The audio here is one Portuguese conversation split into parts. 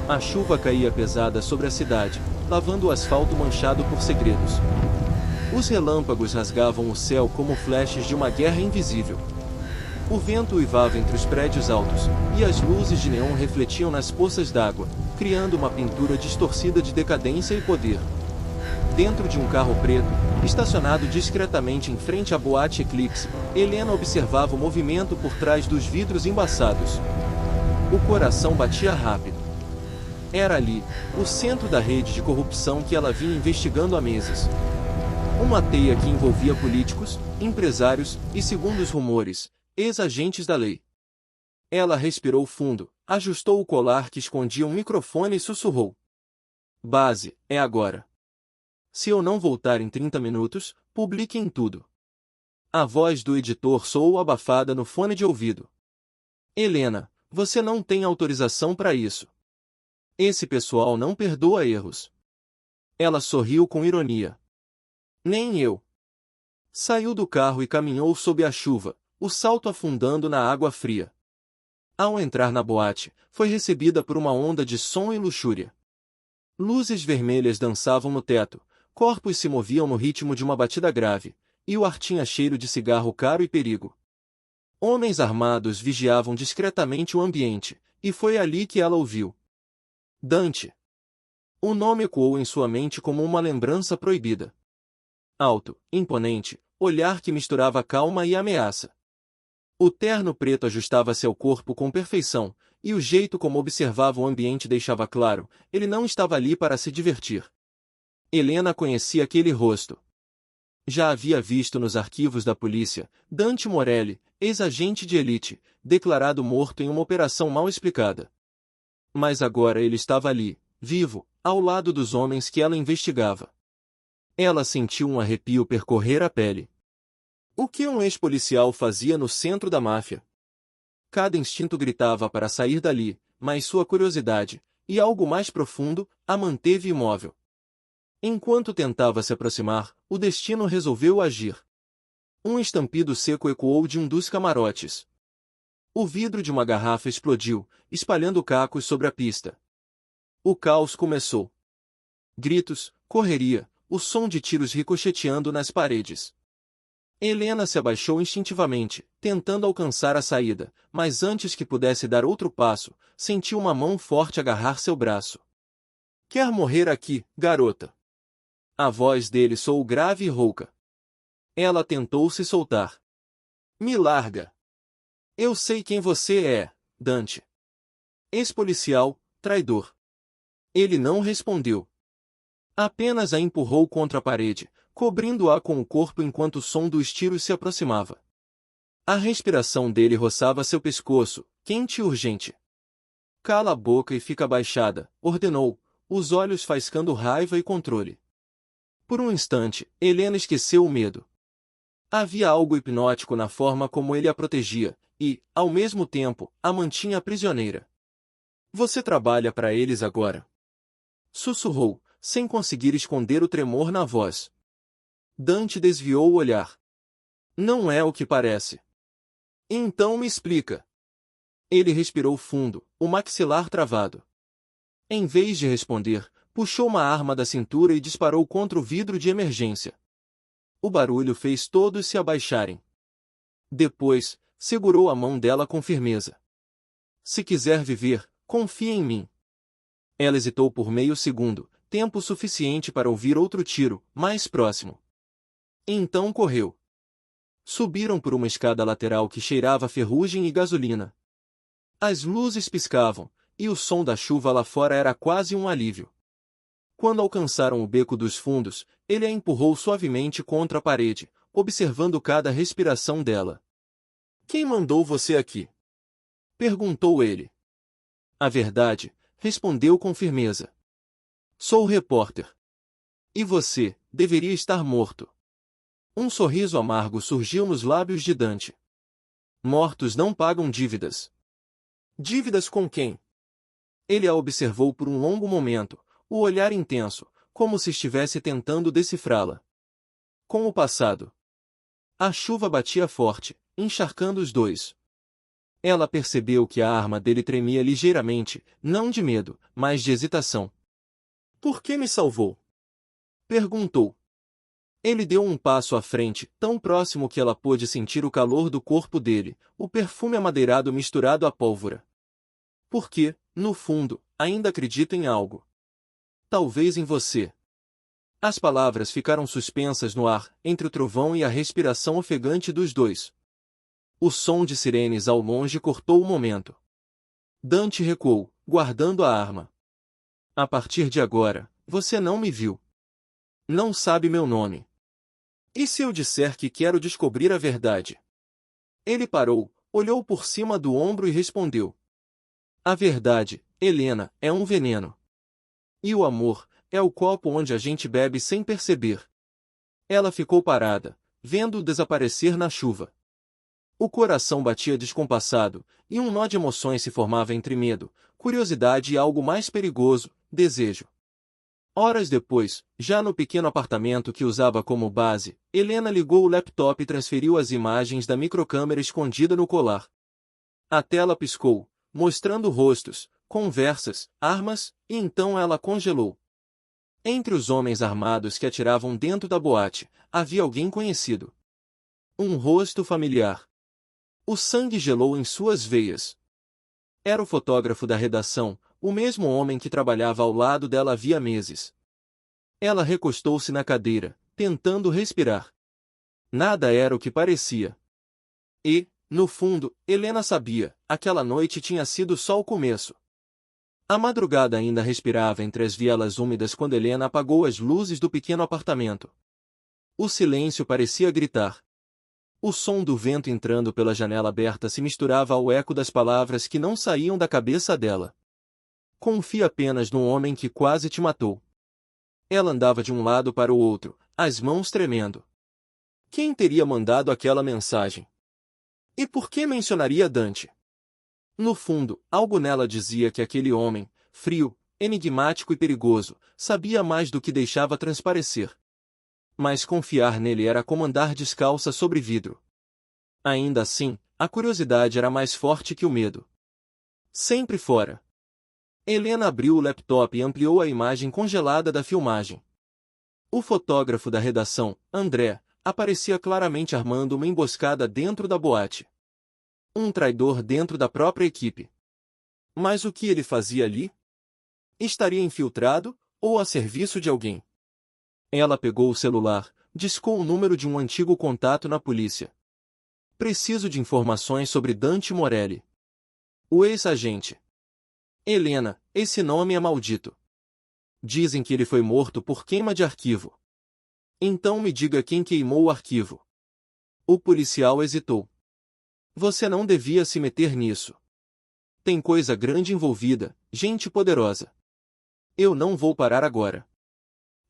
A chuva caía pesada sobre a cidade, lavando o asfalto manchado por segredos. Os relâmpagos rasgavam o céu como flashes de uma guerra invisível. O vento uivava entre os prédios altos, e as luzes de neon refletiam nas poças d'água, criando uma pintura distorcida de decadência e poder. Dentro de um carro preto, estacionado discretamente em frente à boate Eclipse, Helena observava o movimento por trás dos vidros embaçados. O coração batia rápido. Era ali, o centro da rede de corrupção que ela vinha investigando há meses. Uma teia que envolvia políticos, empresários e, segundo os rumores, ex-agentes da lei. Ela respirou fundo, ajustou o colar que escondia um microfone e sussurrou. Base, é agora. Se eu não voltar em 30 minutos, publiquem tudo. A voz do editor soou abafada no fone de ouvido. Helena, você não tem autorização para isso. Esse pessoal não perdoa erros. Ela sorriu com ironia. Nem eu. Saiu do carro e caminhou sob a chuva, o salto afundando na água fria. Ao entrar na boate, foi recebida por uma onda de som e luxúria. Luzes vermelhas dançavam no teto, corpos se moviam no ritmo de uma batida grave, e o ar tinha cheiro de cigarro caro e perigo. Homens armados vigiavam discretamente o ambiente, e foi ali que ela ouviu. Dante. O nome ecoou em sua mente como uma lembrança proibida. Alto, imponente, olhar que misturava calma e ameaça. O terno preto ajustava-se ao corpo com perfeição, e o jeito como observava o ambiente deixava claro, ele não estava ali para se divertir. Helena conhecia aquele rosto. Já havia visto nos arquivos da polícia, Dante Morelli, ex-agente de elite, declarado morto em uma operação mal explicada. Mas agora ele estava ali, vivo, ao lado dos homens que ela investigava. Ela sentiu um arrepio percorrer a pele. O que um ex-policial fazia no centro da máfia? Cada instinto gritava para sair dali, mas sua curiosidade, e algo mais profundo, a manteve imóvel. Enquanto tentava se aproximar, o destino resolveu agir. Um estampido seco ecoou de um dos camarotes. O vidro de uma garrafa explodiu, espalhando cacos sobre a pista. O caos começou. Gritos, correria, o som de tiros ricocheteando nas paredes. Helena se abaixou instintivamente, tentando alcançar a saída, mas antes que pudesse dar outro passo, sentiu uma mão forte agarrar seu braço. Quer morrer aqui, garota? A voz dele soou grave e rouca. Ela tentou se soltar. Me larga. Eu sei quem você é, Dante. Ex-policial, traidor. Ele não respondeu. Apenas a empurrou contra a parede, cobrindo-a com o corpo enquanto o som dos tiros se aproximava. A respiração dele roçava seu pescoço, quente e urgente. Cala a boca e fica abaixada, ordenou, os olhos faiscando raiva e controle. Por um instante, Helena esqueceu o medo. Havia algo hipnótico na forma como ele a protegia, e, ao mesmo tempo, a mantinha prisioneira. Você trabalha para eles agora. Sussurrou, sem conseguir esconder o tremor na voz. Dante desviou o olhar. Não é o que parece. Então me explica. Ele respirou fundo, o maxilar travado. Em vez de responder, puxou uma arma da cintura e disparou contra o vidro de emergência. O barulho fez todos se abaixarem. Depois, segurou a mão dela com firmeza. Se quiser viver, confie em mim. Ela hesitou por meio segundo, tempo suficiente para ouvir outro tiro, mais próximo. Então correu. Subiram por uma escada lateral que cheirava a ferrugem e gasolina. As luzes piscavam, e o som da chuva lá fora era quase um alívio. Quando alcançaram o beco dos fundos, ele a empurrou suavemente contra a parede, observando cada respiração dela. Quem mandou você aqui? Perguntou ele. A verdade, respondeu com firmeza. Sou repórter. E você, deveria estar morto. Um sorriso amargo surgiu nos lábios de Dante. Mortos não pagam dívidas. Dívidas com quem? Ele a observou por um longo momento, o olhar intenso, como se estivesse tentando decifrá-la. Com o passado. A chuva batia forte, encharcando os dois. Ela percebeu que a arma dele tremia ligeiramente, não de medo, mas de hesitação. "Por que me salvou?" perguntou. Ele deu um passo à frente, tão próximo que ela pôde sentir o calor do corpo dele, o perfume amadeirado misturado à pólvora. "Porque, no fundo, ainda acredito em algo. Talvez em você." As palavras ficaram suspensas no ar, entre o trovão e a respiração ofegante dos dois. O som de sirenes ao longe cortou o momento. Dante recuou, guardando a arma. "A partir de agora, você não me viu. Não sabe meu nome. E se eu disser que quero descobrir a verdade?" Ele parou, olhou por cima do ombro e respondeu. "A verdade, Helena, é um veneno. E o amor, é o copo onde a gente bebe sem perceber." Ela ficou parada, vendo-o desaparecer na chuva. O coração batia descompassado, e um nó de emoções se formava entre medo, curiosidade e algo mais perigoso, desejo. Horas depois, já no pequeno apartamento que usava como base, Helena ligou o laptop e transferiu as imagens da microcâmera escondida no colar. A tela piscou, mostrando rostos, conversas, armas, e então ela congelou. Entre os homens armados que atiravam dentro da boate, havia alguém conhecido. Um rosto familiar. O sangue gelou em suas veias. Era o fotógrafo da redação, o mesmo homem que trabalhava ao lado dela havia meses. Ela recostou-se na cadeira, tentando respirar. Nada era o que parecia. E, no fundo, Helena sabia, aquela noite tinha sido só o começo. A madrugada ainda respirava entre as vielas úmidas quando Helena apagou as luzes do pequeno apartamento. O silêncio parecia gritar. O som do vento entrando pela janela aberta se misturava ao eco das palavras que não saíam da cabeça dela. "Confia apenas no homem que quase te matou." Ela andava de um lado para o outro, as mãos tremendo. Quem teria mandado aquela mensagem? E por que mencionaria Dante? No fundo, algo nela dizia que aquele homem, frio, enigmático e perigoso, sabia mais do que deixava transparecer. Mas confiar nele era como andar descalça sobre vidro. Ainda assim, a curiosidade era mais forte que o medo. Sempre fora. Helena abriu o laptop e ampliou a imagem congelada da filmagem. O fotógrafo da redação, André, aparecia claramente armando uma emboscada dentro da boate. Um traidor dentro da própria equipe. Mas o que ele fazia ali? Estaria infiltrado, ou a serviço de alguém? Ela pegou o celular, discou o número de um antigo contato na polícia. "Preciso de informações sobre Dante Morelli." "O ex-agente." "Helena, esse nome é maldito. Dizem que ele foi morto por queima de arquivo." "Então me diga quem queimou o arquivo." O policial hesitou. "Você não devia se meter nisso. Tem coisa grande envolvida, gente poderosa." "Eu não vou parar agora."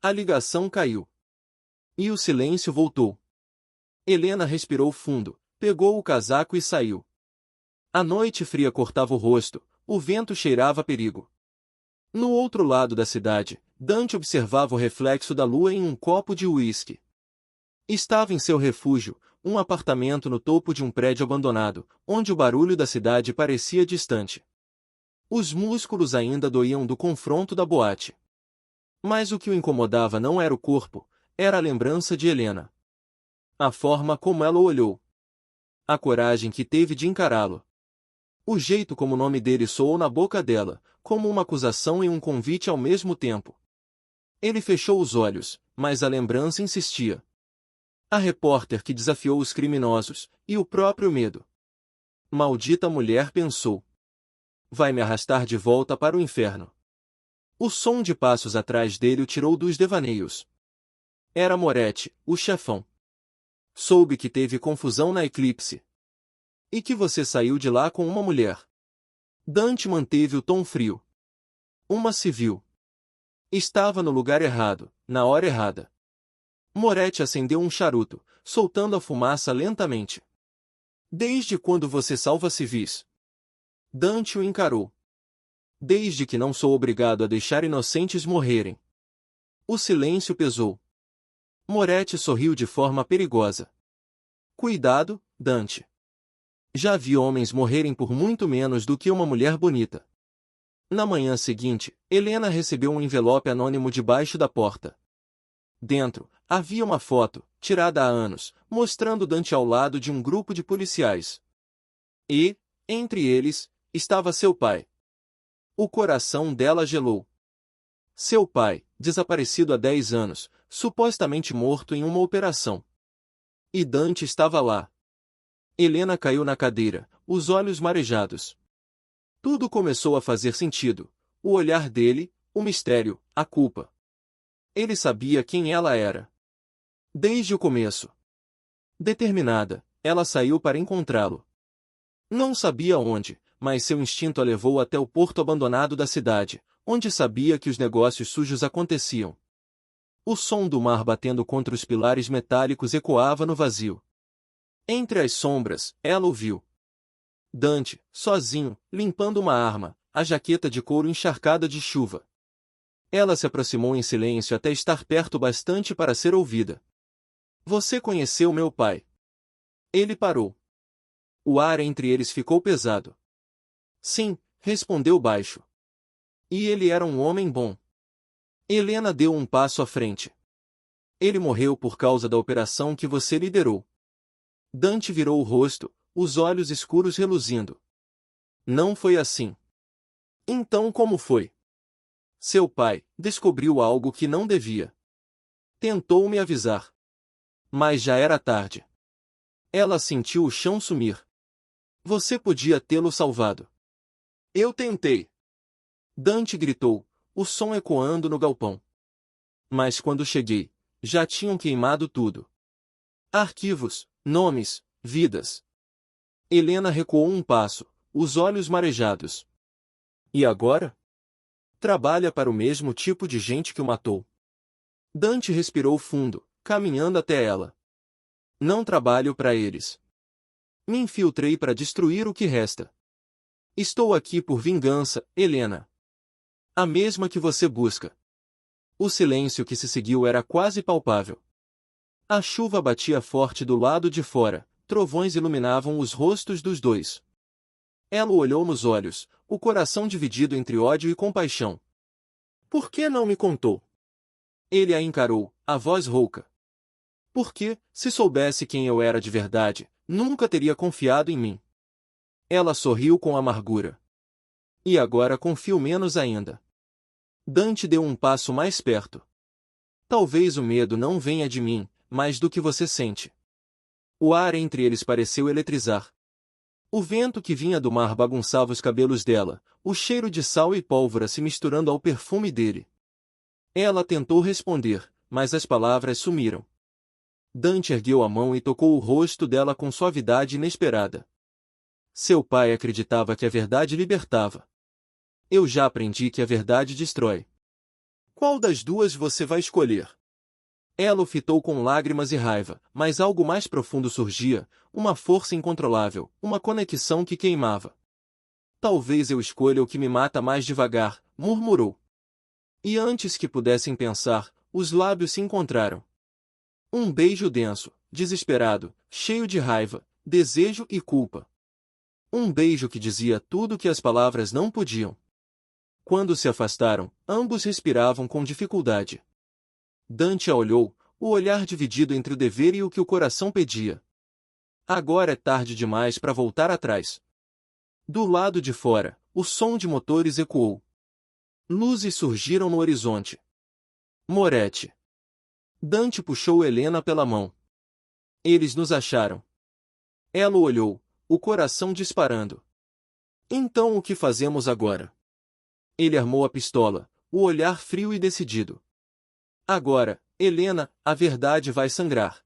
A ligação caiu. E o silêncio voltou. Helena respirou fundo, pegou o casaco e saiu. A noite fria cortava o rosto, o vento cheirava a perigo. No outro lado da cidade, Dante observava o reflexo da lua em um copo de uísque. Estava em seu refúgio, um apartamento no topo de um prédio abandonado, onde o barulho da cidade parecia distante. Os músculos ainda doíam do confronto da boate. Mas o que o incomodava não era o corpo, era a lembrança de Helena. A forma como ela o olhou. A coragem que teve de encará-lo. O jeito como o nome dele soou na boca dela, como uma acusação e um convite ao mesmo tempo. Ele fechou os olhos, mas a lembrança insistia. A repórter que desafiou os criminosos, e o próprio medo. Maldita mulher, pensou. Vai me arrastar de volta para o inferno. O som de passos atrás dele o tirou dos devaneios. Era Moretti, o chefão. Soube que teve confusão na Eclipse. E que você saiu de lá com uma mulher. Dante manteve o tom frio. Uma civil. Estava no lugar errado, na hora errada. Moretti acendeu um charuto, soltando a fumaça lentamente. Desde quando você salva civis? Dante o encarou. Desde que não sou obrigado a deixar inocentes morrerem. O silêncio pesou. Moretti sorriu de forma perigosa. Cuidado, Dante. Já vi homens morrerem por muito menos do que uma mulher bonita. Na manhã seguinte, Helena recebeu um envelope anônimo debaixo da porta. Dentro, havia uma foto, tirada há anos, mostrando Dante ao lado de um grupo de policiais. E, entre eles, estava seu pai. O coração dela gelou. Seu pai, desaparecido há 10 anos, supostamente morto em uma operação. E Dante estava lá. Helena caiu na cadeira, os olhos marejados. Tudo começou a fazer sentido. O olhar dele, o mistério, a culpa. Ele sabia quem ela era. Desde o começo. Determinada, ela saiu para encontrá-lo. Não sabia onde, mas seu instinto a levou até o porto abandonado da cidade, onde sabia que os negócios sujos aconteciam. O som do mar batendo contra os pilares metálicos ecoava no vazio. Entre as sombras, ela o viu. Dante, sozinho, limpando uma arma, a jaqueta de couro encharcada de chuva. Ela se aproximou em silêncio até estar perto bastante para ser ouvida. Você conheceu meu pai? Ele parou. O ar entre eles ficou pesado. Sim, respondeu baixo. E ele era um homem bom. Helena deu um passo à frente. Ele morreu por causa da operação que você liderou. Dante virou o rosto, os olhos escuros reluzindo. Não foi assim. Então como foi? Seu pai descobriu algo que não devia. Tentou me avisar. Mas já era tarde. Ela sentiu o chão sumir. Você podia tê-lo salvado. Eu tentei. Dante gritou, o som ecoando no galpão. Mas quando cheguei, já tinham queimado tudo. Arquivos, nomes, vidas. Helena recuou um passo, os olhos marejados. E agora? Trabalha para o mesmo tipo de gente que o matou. Dante respirou fundo, caminhando até ela. Não trabalho para eles. Me infiltrei para destruir o que resta. Estou aqui por vingança, Helena. A mesma que você busca. O silêncio que se seguiu era quase palpável. A chuva batia forte do lado de fora, trovões iluminavam os rostos dos dois. Ela o olhou nos olhos, o coração dividido entre ódio e compaixão. Por que não me contou? Ele a encarou, a voz rouca. Porque, se soubesse quem eu era de verdade, nunca teria confiado em mim. Ela sorriu com amargura. E agora confio menos ainda. Dante deu um passo mais perto. Talvez o medo não venha de mim, mas do que você sente. O ar entre eles pareceu eletrizar. O vento que vinha do mar bagunçava os cabelos dela, o cheiro de sal e pólvora se misturando ao perfume dele. Ela tentou responder, mas as palavras sumiram. Dante ergueu a mão e tocou o rosto dela com suavidade inesperada. Seu pai acreditava que a verdade libertava. Eu já aprendi que a verdade destrói. Qual das duas você vai escolher? Ela o fitou com lágrimas e raiva, mas algo mais profundo surgia, uma força incontrolável, uma conexão que queimava. Talvez eu escolha o que me mata mais devagar, murmurou. E antes que pudessem pensar, os lábios se encontraram. Um beijo denso, desesperado, cheio de raiva, desejo e culpa. Um beijo que dizia tudo que as palavras não podiam. Quando se afastaram, ambos respiravam com dificuldade. Dante a olhou, o olhar dividido entre o dever e o que o coração pedia. Agora é tarde demais para voltar atrás. Do lado de fora, o som de motores ecoou. Luzes surgiram no horizonte. Moretti. Dante puxou Helena pela mão. Eles nos acharam. Ela o olhou, o coração disparando. Então o que fazemos agora? Ele armou a pistola, o olhar frio e decidido. Agora, Helena, a verdade vai sangrar.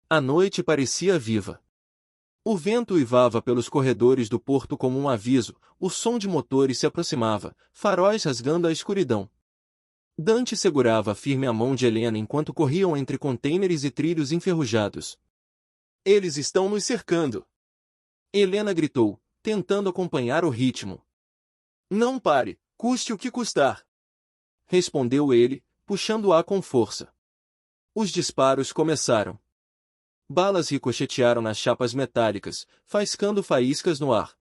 A noite parecia viva. O vento uivava pelos corredores do porto como um aviso, o som de motores se aproximava, faróis rasgando a escuridão. Dante segurava firme a mão de Helena enquanto corriam entre contêineres e trilhos enferrujados. Eles estão nos cercando! Helena gritou, tentando acompanhar o ritmo. Não pare, custe o que custar! Respondeu ele, puxando-a com força. Os disparos começaram. Balas ricochetearam nas chapas metálicas, faiscando faíscas no ar.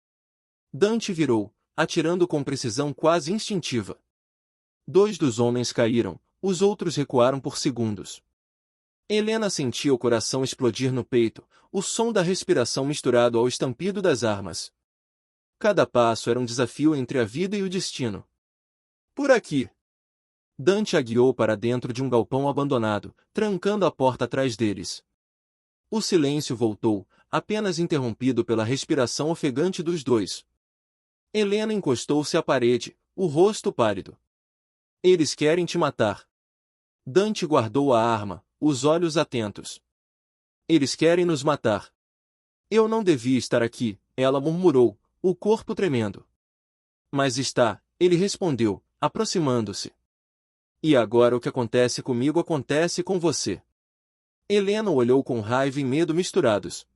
Dante virou, atirando com precisão quase instintiva. 2 dos homens caíram, os outros recuaram por segundos. Helena sentia o coração explodir no peito, o som da respiração misturado ao estampido das armas. Cada passo era um desafio entre a vida e o destino. Por aqui! Dante a guiou para dentro de um galpão abandonado, trancando a porta atrás deles. O silêncio voltou, apenas interrompido pela respiração ofegante dos dois. Helena encostou-se à parede, o rosto pálido. Eles querem te matar. Dante guardou a arma, os olhos atentos. Eles querem nos matar. Eu não devia estar aqui, ela murmurou, o corpo tremendo. Mas está, ele respondeu, aproximando-se. E agora o que acontece comigo acontece com você. Helena olhou com raiva e medo misturados.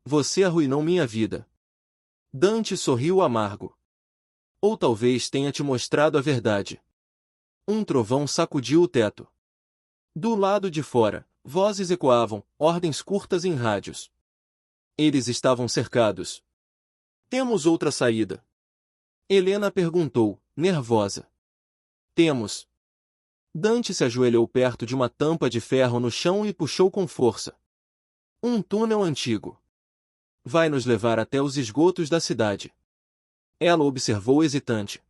Você arruinou minha vida. Dante sorriu amargo. Ou talvez tenha te mostrado a verdade. Um trovão sacudiu o teto. Do lado de fora, vozes ecoavam, ordens curtas em rádios. Eles estavam cercados. Temos outra saída? Helena perguntou, nervosa. Temos. Dante se ajoelhou perto de uma tampa de ferro no chão e puxou com força. Um túnel antigo. Vai nos levar até os esgotos da cidade. Ela observou hesitante.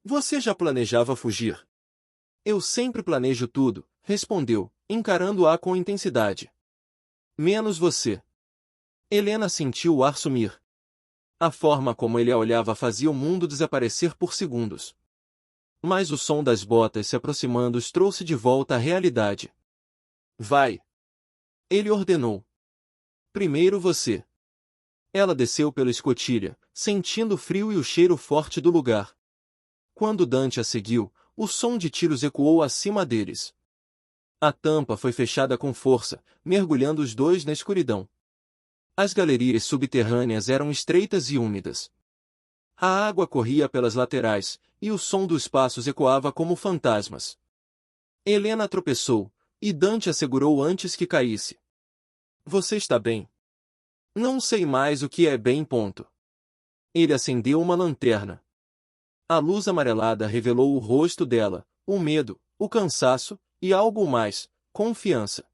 Você já planejava fugir? Eu sempre planejo tudo, respondeu, encarando-a com intensidade. Menos você. Helena sentiu o ar sumir. A forma como ele a olhava fazia o mundo desaparecer por segundos. Mas o som das botas se aproximando os trouxe de volta à realidade. Vai! Ele ordenou. Primeiro você. Ela desceu pela escotilha, sentindo o frio e o cheiro forte do lugar. Quando Dante a seguiu, o som de tiros ecoou acima deles. A tampa foi fechada com força, mergulhando os dois na escuridão. As galerias subterrâneas eram estreitas e úmidas. A água corria pelas laterais, e o som dos passos ecoava como fantasmas. Helena tropeçou, e Dante a segurou antes que caísse. Você está bem? Não sei mais o que é bem. Ponto. Ele acendeu uma lanterna. A luz amarelada revelou o rosto dela, o medo, o cansaço, e algo mais, confiança.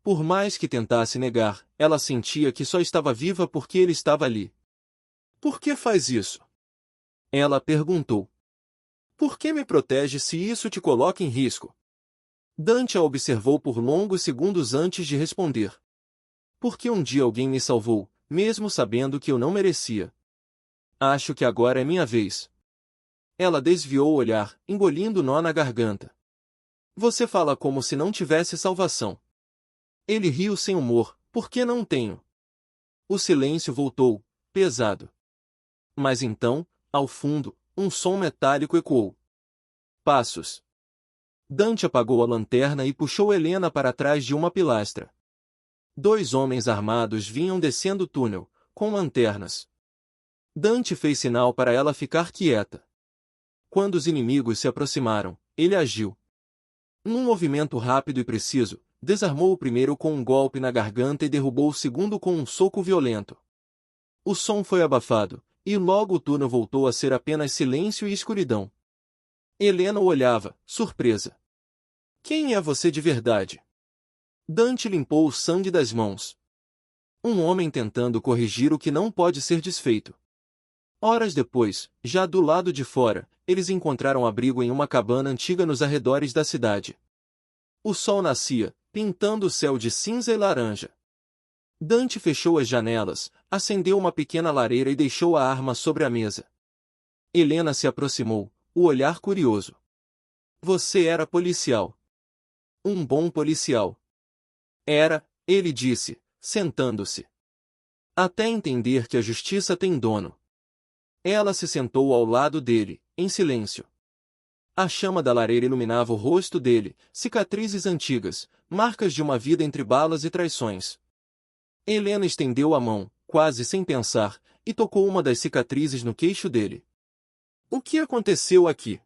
Por mais que tentasse negar, ela sentia que só estava viva porque ele estava ali. Por que faz isso? Ela perguntou. Por que me protege se isso te coloca em risco? Dante a observou por longos segundos antes de responder. Porque um dia alguém me salvou, mesmo sabendo que eu não merecia. Acho que agora é minha vez. Ela desviou o olhar, engolindo nó na garganta. Você fala como se não tivesse salvação. Ele riu sem humor, por que não tenho? O silêncio voltou, pesado. Mas então, ao fundo, um som metálico ecoou. Passos. Dante apagou a lanterna e puxou Helena para trás de uma pilastra. 2 homens armados vinham descendo o túnel, com lanternas. Dante fez sinal para ela ficar quieta. Quando os inimigos se aproximaram, ele agiu. Num movimento rápido e preciso, desarmou o primeiro com um golpe na garganta e derrubou o segundo com um soco violento. O som foi abafado, e logo o túnel voltou a ser apenas silêncio e escuridão. Helena o olhava, surpresa. Quem é você de verdade? Dante limpou o sangue das mãos. Um homem tentando corrigir o que não pode ser desfeito. Horas depois, já do lado de fora, eles encontraram abrigo em uma cabana antiga nos arredores da cidade. O sol nascia, pintando o céu de cinza e laranja. Dante fechou as janelas, acendeu uma pequena lareira e deixou a arma sobre a mesa. Helena se aproximou, o olhar curioso. Você era policial. Um bom policial. Era, ele disse, sentando-se. Até entender que a justiça tem dono. Ela se sentou ao lado dele, em silêncio. A chama da lareira iluminava o rosto dele, cicatrizes antigas, marcas de uma vida entre balas e traições. Helena estendeu a mão, quase sem pensar, e tocou uma das cicatrizes no queixo dele. O que aconteceu aqui?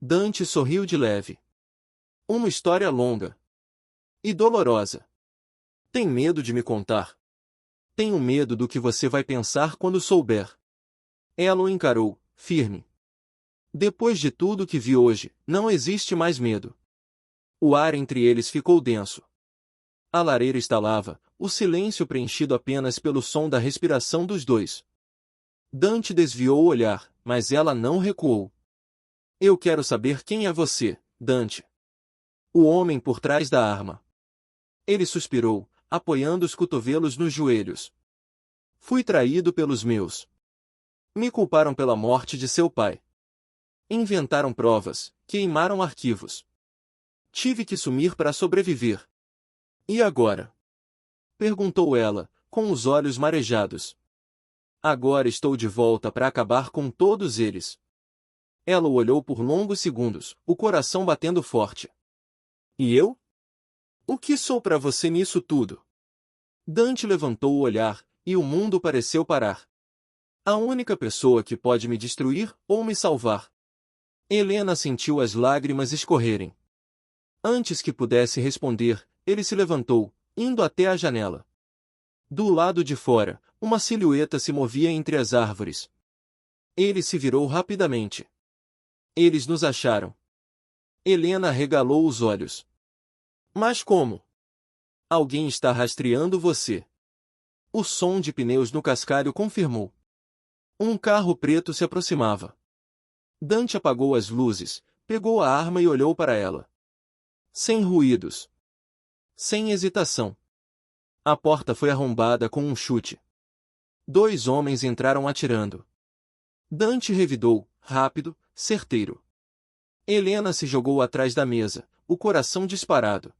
Dante sorriu de leve. Uma história longa. E dolorosa. Tem medo de me contar? Tenho medo do que você vai pensar quando souber. Ela o encarou, firme. Depois de tudo que vi hoje, não existe mais medo. O ar entre eles ficou denso. A lareira estalava, o silêncio preenchido apenas pelo som da respiração dos dois. Dante desviou o olhar, mas ela não recuou. Eu quero saber quem é você, Dante. O homem por trás da arma. Ele suspirou, apoiando os cotovelos nos joelhos. Fui traído pelos meus. Me culparam pela morte de seu pai. Inventaram provas, queimaram arquivos. Tive que sumir para sobreviver. E agora? Perguntou ela, com os olhos marejados. Agora estou de volta para acabar com todos eles. Ela o olhou por longos segundos, o coração batendo forte. E eu? O que sou para você nisso tudo? Dante levantou o olhar, e o mundo pareceu parar. A única pessoa que pode me destruir ou me salvar. Helena sentiu as lágrimas escorrerem. Antes que pudesse responder, ele se levantou, indo até a janela. Do lado de fora, uma silhueta se movia entre as árvores. Ele se virou rapidamente. Eles nos acharam. Helena arregalou os olhos. Mas como? Alguém está rastreando você. O som de pneus no cascalho confirmou. Um carro preto se aproximava. Dante apagou as luzes, pegou a arma e olhou para ela. Sem ruídos. Sem hesitação. A porta foi arrombada com um chute. 2 homens entraram atirando. Dante revidou, rápido, certeiro. Helena se jogou atrás da mesa, o coração disparado.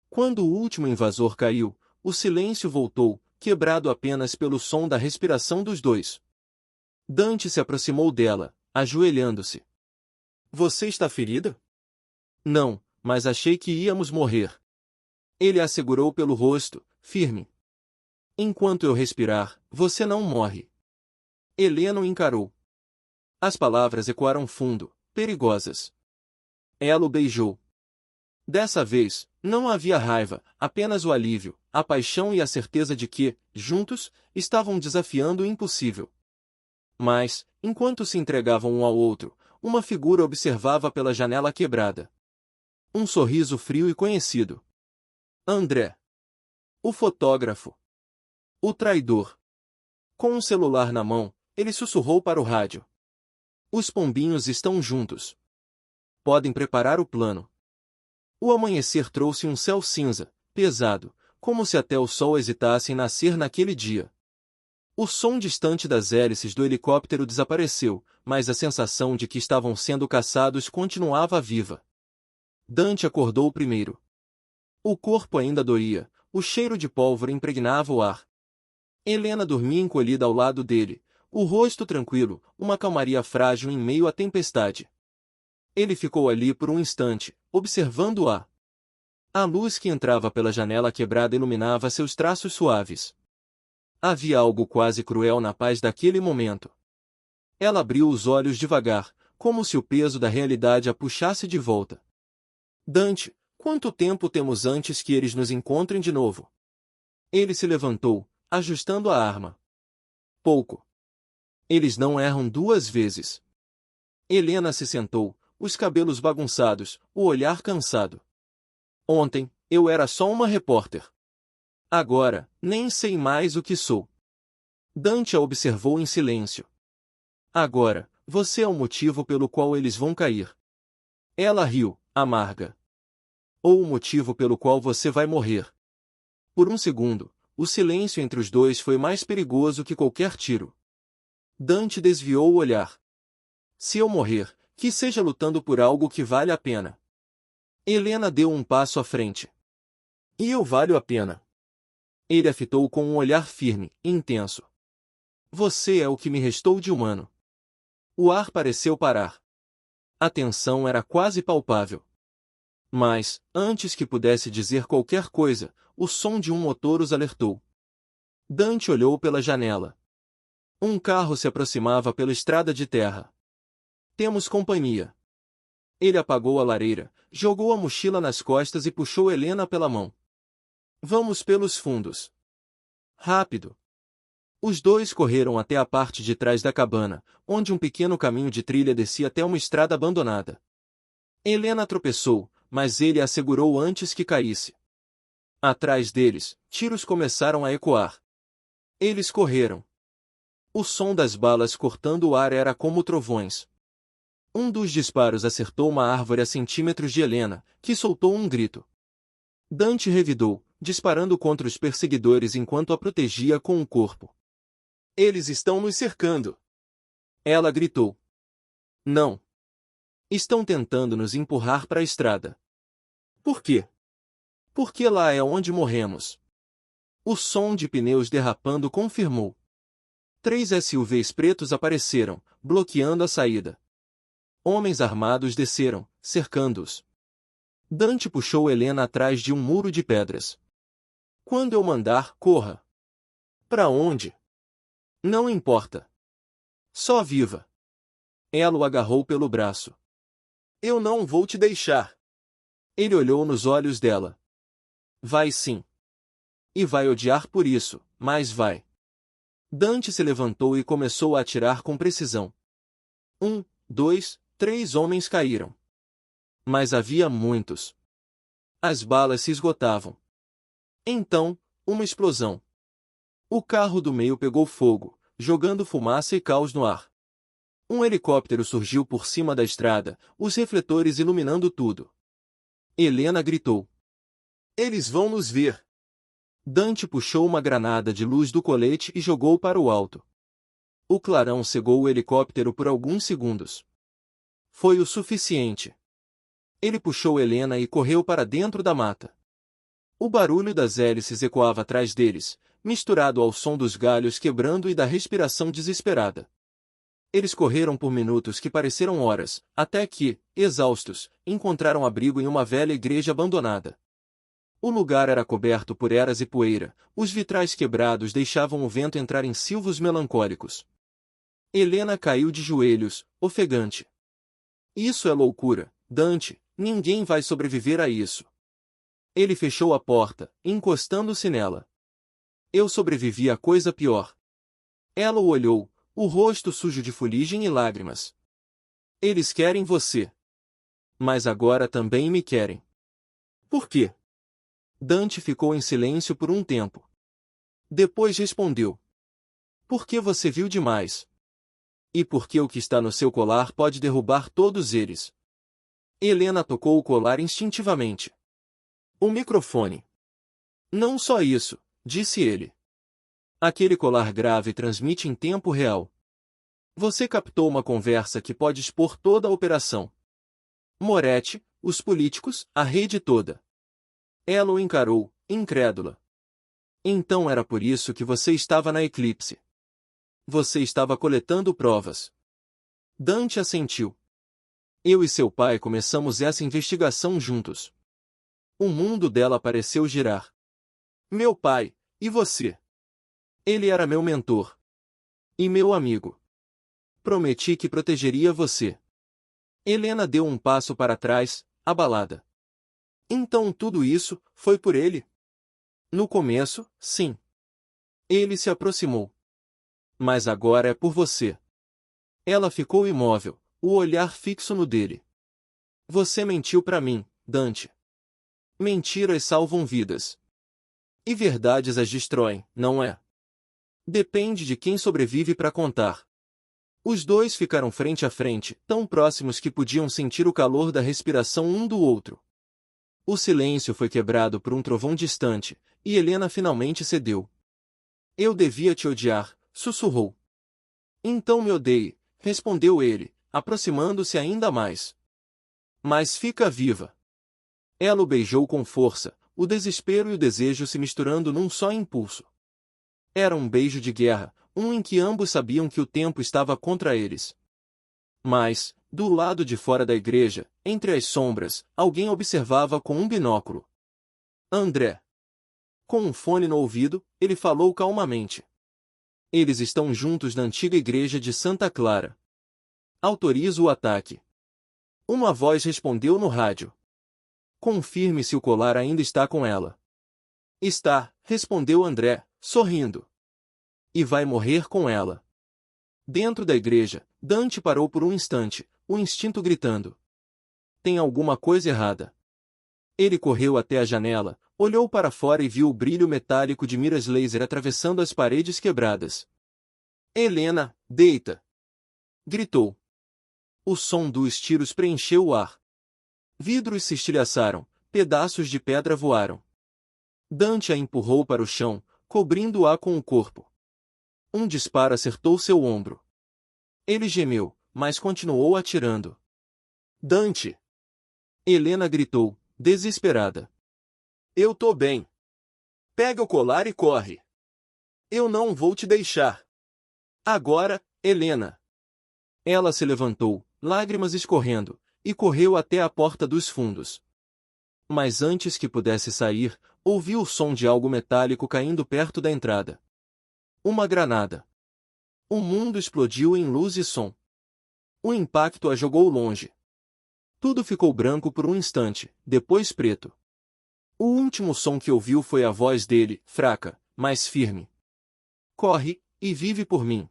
Quando o último invasor caiu, o silêncio voltou, quebrado apenas pelo som da respiração dos dois. Dante se aproximou dela, ajoelhando-se. Você está ferida? Não, mas achei que íamos morrer. Ele a segurou pelo rosto, firme. Enquanto eu respirar, você não morre. Helena o encarou. As palavras ecoaram fundo, perigosas. Ela o beijou. Dessa vez, não havia raiva, apenas o alívio, a paixão e a certeza de que, juntos, estavam desafiando o impossível. Mas, enquanto se entregavam um ao outro, uma figura observava pela janela quebrada. Um sorriso frio e conhecido. André. O fotógrafo. O traidor. Com um celular na mão, ele sussurrou para o rádio. Os pombinhos estão juntos. Podem preparar o plano. O amanhecer trouxe um céu cinza, pesado, como se até o sol hesitasse em nascer naquele dia. O som distante das hélices do helicóptero desapareceu, mas a sensação de que estavam sendo caçados continuava viva. Dante acordou primeiro. O corpo ainda doía, o cheiro de pólvora impregnava o ar. Helena dormia encolhida ao lado dele, o rosto tranquilo, uma calmaria frágil em meio à tempestade. Ele ficou ali por um instante, observando-a. A luz que entrava pela janela quebrada iluminava seus traços suaves. Havia algo quase cruel na paz daquele momento. Ela abriu os olhos devagar, como se o peso da realidade a puxasse de volta. Dante, quanto tempo temos antes que eles nos encontrem de novo? Ele se levantou, ajustando a arma. Pouco. Eles não erram 2 vezes. Helena se sentou, os cabelos bagunçados, o olhar cansado. Ontem, eu era só uma repórter. Agora, nem sei mais o que sou. Dante a observou em silêncio. Agora, você é o motivo pelo qual eles vão cair. Ela riu, amarga. Ou o motivo pelo qual você vai morrer. Por um segundo, o silêncio entre os dois foi mais perigoso que qualquer tiro. Dante desviou o olhar. Se eu morrer, que seja lutando por algo que vale a pena. Helena deu um passo à frente. E eu valho a pena. Ele a fitou com um olhar firme, intenso. Você é o que me restou de humano. O ar pareceu parar. A tensão era quase palpável. Mas, antes que pudesse dizer qualquer coisa, o som de um motor os alertou. Dante olhou pela janela. Um carro se aproximava pela estrada de terra. Temos companhia. Ele apagou a lareira, jogou a mochila nas costas e puxou Helena pela mão. Vamos pelos fundos. Rápido! Os dois correram até a parte de trás da cabana, onde um pequeno caminho de trilha descia até uma estrada abandonada. Helena tropeçou, mas ele a segurou antes que caísse. Atrás deles, tiros começaram a ecoar. Eles correram. O som das balas cortando o ar era como trovões. Um dos disparos acertou uma árvore a centímetros de Helena, que soltou um grito. Dante revidou, disparando contra os perseguidores enquanto a protegia com o corpo. Eles estão nos cercando! Ela gritou. Não! Estão tentando nos empurrar para a estrada. Por quê? Porque lá é onde morremos. O som de pneus derrapando confirmou. 3 SUVs pretos apareceram, bloqueando a saída. Homens armados desceram, cercando-os. Dante puxou Helena atrás de um muro de pedras. Quando eu mandar, corra. Para onde? Não importa. Só viva. Ela o agarrou pelo braço. Eu não vou te deixar. Ele olhou nos olhos dela. Vai sim. E vai odiar por isso, mas vai. Dante se levantou e começou a atirar com precisão. 1, 2, 3 homens caíram. Mas havia muitos. As balas se esgotavam. Então, uma explosão. O carro do meio pegou fogo, jogando fumaça e caos no ar. Um helicóptero surgiu por cima da estrada, os refletores iluminando tudo. Helena gritou. Eles vão nos ver. Dante puxou uma granada de luz do colete e jogou para o alto. O clarão cegou o helicóptero por alguns segundos. Foi o suficiente. Ele puxou Helena e correu para dentro da mata. O barulho das hélices ecoava atrás deles, misturado ao som dos galhos quebrando e da respiração desesperada. Eles correram por minutos que pareceram horas, até que, exaustos, encontraram abrigo em uma velha igreja abandonada. O lugar era coberto por eras e poeira, os vitrais quebrados deixavam o vento entrar em silvos melancólicos. Helena caiu de joelhos, ofegante. Isso é loucura, Dante, ninguém vai sobreviver a isso. Ele fechou a porta, encostando-se nela. Eu sobrevivi a coisa pior. Ela o olhou, o rosto sujo de fuligem e lágrimas. Eles querem você. Mas agora também me querem. Por quê? Dante ficou em silêncio por um tempo. Depois respondeu. Porque você viu demais. E porque o que está no seu colar pode derrubar todos eles. Helena tocou o colar instintivamente. O microfone. Não só isso, disse ele. Aquele colar grave transmite em tempo real. Você captou uma conversa que pode expor toda a operação. Moretti, os políticos, a rede toda. Ela o encarou, incrédula. Então era por isso que você estava na Eclipse. Você estava coletando provas. Dante assentiu. Eu e seu pai começamos essa investigação juntos. O mundo dela pareceu girar. Meu pai, e você? Ele era meu mentor. E meu amigo. Prometi que protegeria você. Helena deu um passo para trás, abalada. Então tudo isso foi por ele? No começo, sim. Ele se aproximou. Mas agora é por você. Ela ficou imóvel, o olhar fixo no dele. Você mentiu para mim, Dante. Mentiras salvam vidas. E verdades as destroem, não é? Depende de quem sobrevive para contar. Os dois ficaram frente a frente, tão próximos que podiam sentir o calor da respiração um do outro. O silêncio foi quebrado por um trovão distante, e Helena finalmente cedeu. Eu devia te odiar, sussurrou. Então me odeie, respondeu ele, aproximando-se ainda mais. Mas fica viva. Ela o beijou com força, o desespero e o desejo se misturando num só impulso. Era um beijo de guerra, um em que ambos sabiam que o tempo estava contra eles. Mas, do lado de fora da igreja, entre as sombras, alguém observava com um binóculo. André. Com um fone no ouvido, ele falou calmamente. Eles estão juntos na antiga igreja de Santa Clara. Autorizo o ataque. Uma voz respondeu no rádio. Confirme se o colar ainda está com ela. Está, respondeu André, sorrindo. E vai morrer com ela. Dentro da igreja, Dante parou por um instante, o instinto gritando. Tem alguma coisa errada. Ele correu até a janela, olhou para fora e viu o brilho metálico de miras laser atravessando as paredes quebradas. Helena, deita! Gritou. O som dos tiros preencheu o ar. Vidros se estilhaçaram, pedaços de pedra voaram. Dante a empurrou para o chão, cobrindo-a com o corpo. Um disparo acertou seu ombro. Ele gemeu, mas continuou atirando. Dante! Helena gritou, desesperada. Eu tô bem. Pega o colar e corre. Eu não vou te deixar. Agora, Helena. Ela se levantou, lágrimas escorrendo, e correu até a porta dos fundos. Mas antes que pudesse sair, ouviu o som de algo metálico caindo perto da entrada. Uma granada. O mundo explodiu em luz e som. O impacto a jogou longe. Tudo ficou branco por um instante, depois preto. O último som que ouviu foi a voz dele, fraca, mas firme. Corre, e vive por mim.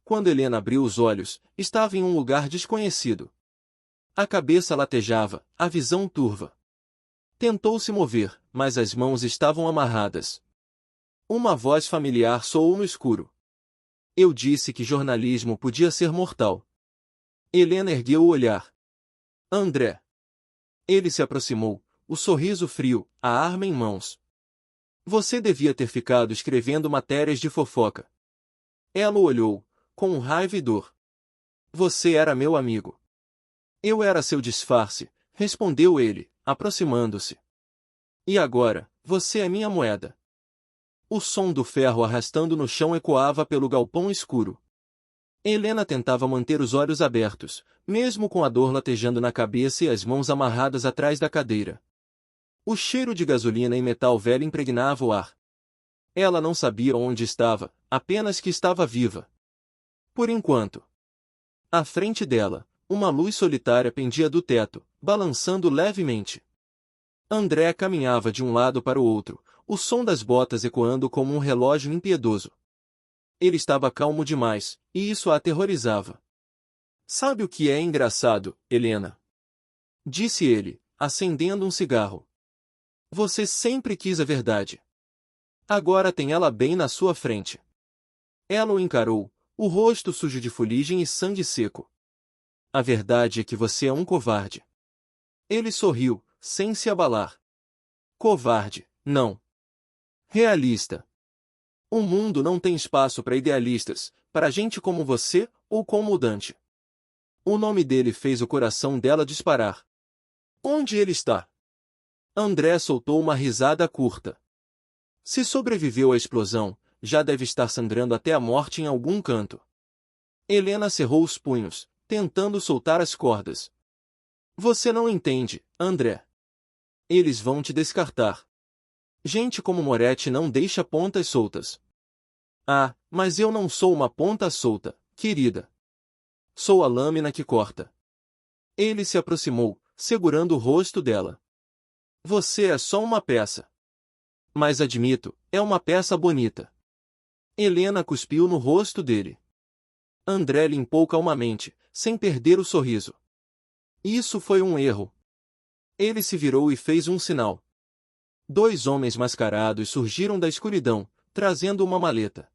Quando Helena abriu os olhos, estava em um lugar desconhecido. A cabeça latejava, a visão turva. Tentou se mover, mas as mãos estavam amarradas. Uma voz familiar soou no escuro. Eu disse que jornalismo podia ser mortal. Helena ergueu o olhar. André. Ele se aproximou, o sorriso frio, a arma em mãos. Você devia ter ficado escrevendo matérias de fofoca. Ela o olhou, com raiva e dor. Você era meu amigo. Eu era seu disfarce, respondeu ele, aproximando-se. E agora, você é minha moeda. O som do ferro arrastando no chão ecoava pelo galpão escuro. Helena tentava manter os olhos abertos, mesmo com a dor latejando na cabeça e as mãos amarradas atrás da cadeira. O cheiro de gasolina e metal velho impregnava o ar. Ela não sabia onde estava, apenas que estava viva. Por enquanto. À frente dela, uma luz solitária pendia do teto, balançando levemente. André caminhava de um lado para o outro, o som das botas ecoando como um relógio impiedoso. Ele estava calmo demais, e isso a aterrorizava. Sabe o que é engraçado, Helena? Disse ele, acendendo um cigarro. Você sempre quis a verdade. Agora tem ela bem na sua frente. Ela o encarou, o rosto sujo de fuligem e sangue seco. A verdade é que você é um covarde. Ele sorriu, sem se abalar. Covarde, não. Realista. O mundo não tem espaço para idealistas, para gente como você, ou como o Dante. O nome dele fez o coração dela disparar. Onde ele está? André soltou uma risada curta. Se sobreviveu à explosão, já deve estar sangrando até a morte em algum canto. Helena cerrou os punhos, tentando soltar as cordas. Você não entende, André. Eles vão te descartar. Gente como Moretti não deixa pontas soltas. Ah, mas eu não sou uma ponta solta, querida. Sou a lâmina que corta. Ele se aproximou, segurando o rosto dela. Você é só uma peça. Mas admito, é uma peça bonita. Helena cuspiu no rosto dele. André limpou calmamente, sem perder o sorriso. Isso foi um erro. Ele se virou e fez um sinal. 2 homens mascarados surgiram da escuridão, trazendo uma maleta.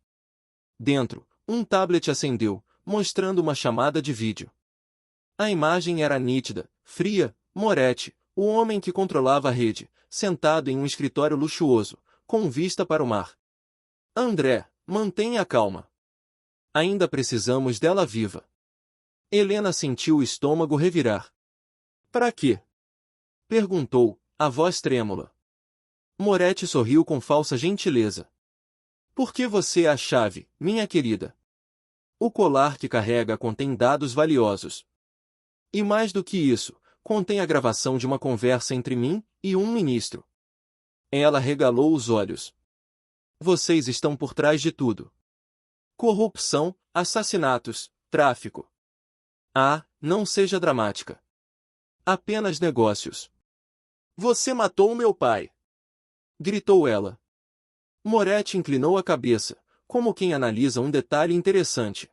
Dentro, um tablet acendeu, mostrando uma chamada de vídeo. A imagem era nítida, fria, Moretti, o homem que controlava a rede, sentado em um escritório luxuoso, com vista para o mar. André, mantenha a calma. Ainda precisamos dela viva. Helena sentiu o estômago revirar. Para quê? Perguntou, a voz trêmula. Moretti sorriu com falsa gentileza. Porque você é a chave, minha querida. O colar que carrega contém dados valiosos. E mais do que isso, contém a gravação de uma conversa entre mim e um ministro. Ela regalou os olhos. Vocês estão por trás de tudo. Corrupção, assassinatos, tráfico. Ah, não seja dramática. Apenas negócios. Você matou meu pai. gritou ela. Moretti inclinou a cabeça, como quem analisa um detalhe interessante.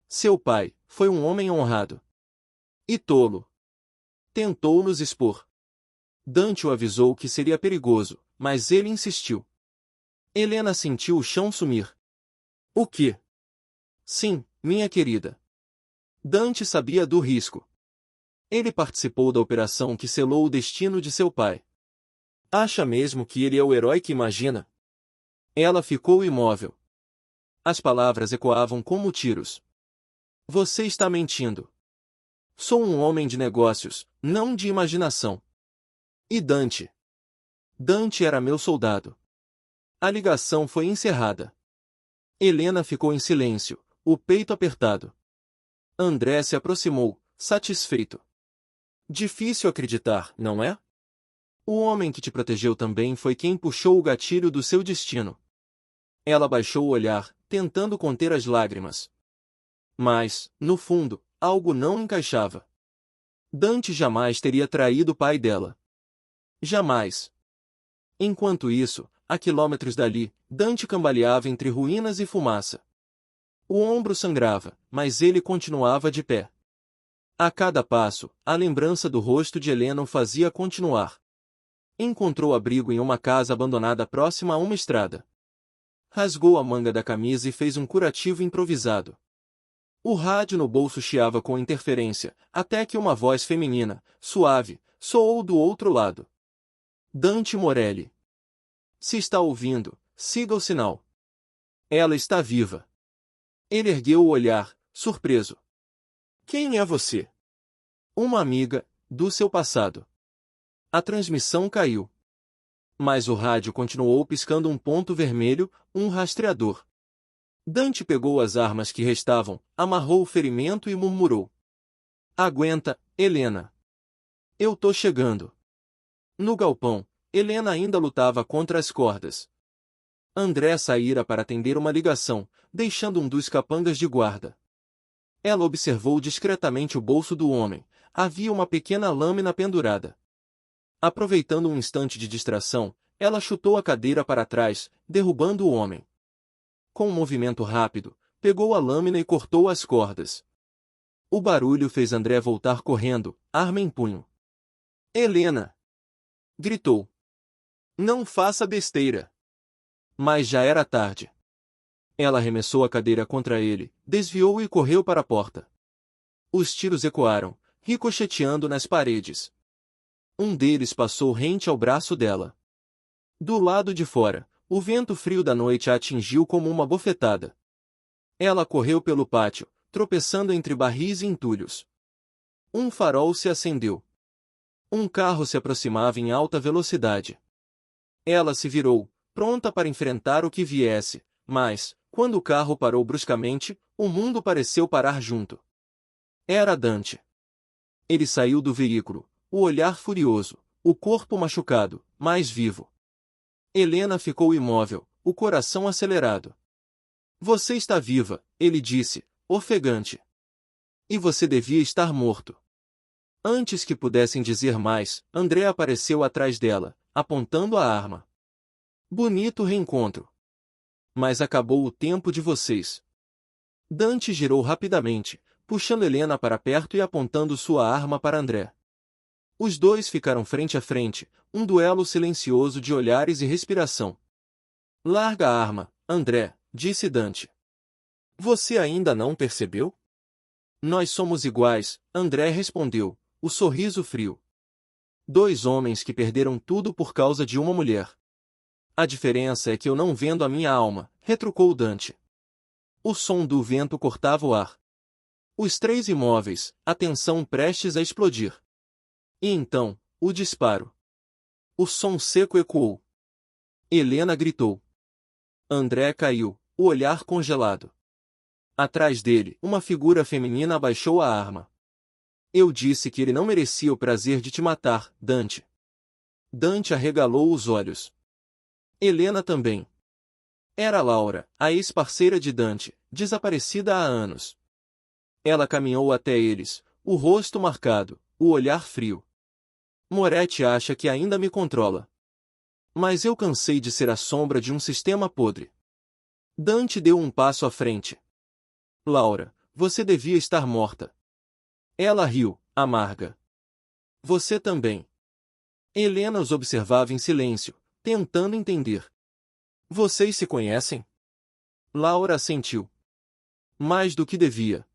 Seu pai foi um homem honrado. E tolo. Tentou nos expor. Dante o avisou que seria perigoso, mas ele insistiu. Helena sentiu o chão sumir. O quê? Sim, minha querida. Dante sabia do risco. Ele participou da operação que selou o destino de seu pai. Acha mesmo que ele é o herói que imagina? Ela ficou imóvel. As palavras ecoavam como tiros. Você está mentindo. Sou um homem de negócios, não de imaginação. E Dante? Dante era meu soldado. A ligação foi encerrada. Helena ficou em silêncio, o peito apertado. André se aproximou, satisfeito. Difícil acreditar, não é? O homem que te protegeu também foi quem puxou o gatilho do seu destino. Ela baixou o olhar, tentando conter as lágrimas. Mas, no fundo, algo não encaixava. Dante jamais teria traído o pai dela. Jamais. Enquanto isso, a quilômetros dali, Dante cambaleava entre ruínas e fumaça. O ombro sangrava, mas ele continuava de pé. A cada passo, a lembrança do rosto de Helena o fazia continuar. Encontrou abrigo em uma casa abandonada próxima a uma estrada. Rasgou a manga da camisa e fez um curativo improvisado. O rádio no bolso chiava com interferência, até que uma voz feminina, suave, soou do outro lado. Dante Morelli. Se está ouvindo, siga o sinal. Ela está viva. Ele ergueu o olhar, surpreso. Quem é você? Uma amiga, do seu passado. A transmissão caiu. Mas o rádio continuou piscando um ponto vermelho, um rastreador. Dante pegou as armas que restavam, amarrou o ferimento e murmurou. Aguenta, Helena. Eu tô chegando. No galpão, Helena ainda lutava contra as cordas. André saíra para atender uma ligação, deixando um dos capangas de guarda. Ela observou discretamente o bolso do homem. Havia uma pequena lâmina pendurada. Aproveitando um instante de distração, ela chutou a cadeira para trás, derrubando o homem. Com um movimento rápido, pegou a lâmina e cortou as cordas. O barulho fez André voltar correndo, arma em punho. Helena! Gritou. Não faça besteira! Mas já era tarde. Ela arremessou a cadeira contra ele, desviou e correu para a porta. Os tiros ecoaram, ricocheteando nas paredes. Um deles passou rente ao braço dela. Do lado de fora, o vento frio da noite a atingiu como uma bofetada. Ela correu pelo pátio, tropeçando entre barris e entulhos. Um farol se acendeu. Um carro se aproximava em alta velocidade. Ela se virou, pronta para enfrentar o que viesse, mas, quando o carro parou bruscamente, o mundo pareceu parar junto. Era Dante. Ele saiu do veículo, o olhar furioso, o corpo machucado, mas vivo. Helena ficou imóvel, o coração acelerado. Você está viva, ele disse, ofegante. E você devia estar morto. Antes que pudessem dizer mais, André apareceu atrás dela, apontando a arma. Bonito reencontro. Mas acabou o tempo de vocês. Dante girou rapidamente, puxando Helena para perto e apontando sua arma para André. Os dois ficaram frente a frente, um duelo silencioso de olhares e respiração. Larga a arma, André, disse Dante. Você ainda não percebeu? Nós somos iguais, André respondeu, o sorriso frio. Dois homens que perderam tudo por causa de uma mulher. A diferença é que eu não vendo a minha alma, retrucou Dante. O som do vento cortava o ar. Os três imóveis, a tensão prestes a explodir. E então, o disparo. O som seco ecoou. Helena gritou. André caiu, o olhar congelado. Atrás dele, uma figura feminina abaixou a arma. Eu disse que ele não merecia o prazer de te matar, Dante. Dante arregalou os olhos. Helena também. Era Laura, a ex-parceira de Dante, desaparecida há anos. Ela caminhou até eles, o rosto marcado, o olhar frio. Moretti acha que ainda me controla. Mas eu cansei de ser a sombra de um sistema podre. Dante deu um passo à frente. Laura, você devia estar morta. Ela riu, amarga. Você também. Helena os observava em silêncio, tentando entender. Vocês se conhecem? Laura assentiu. Mais do que devia.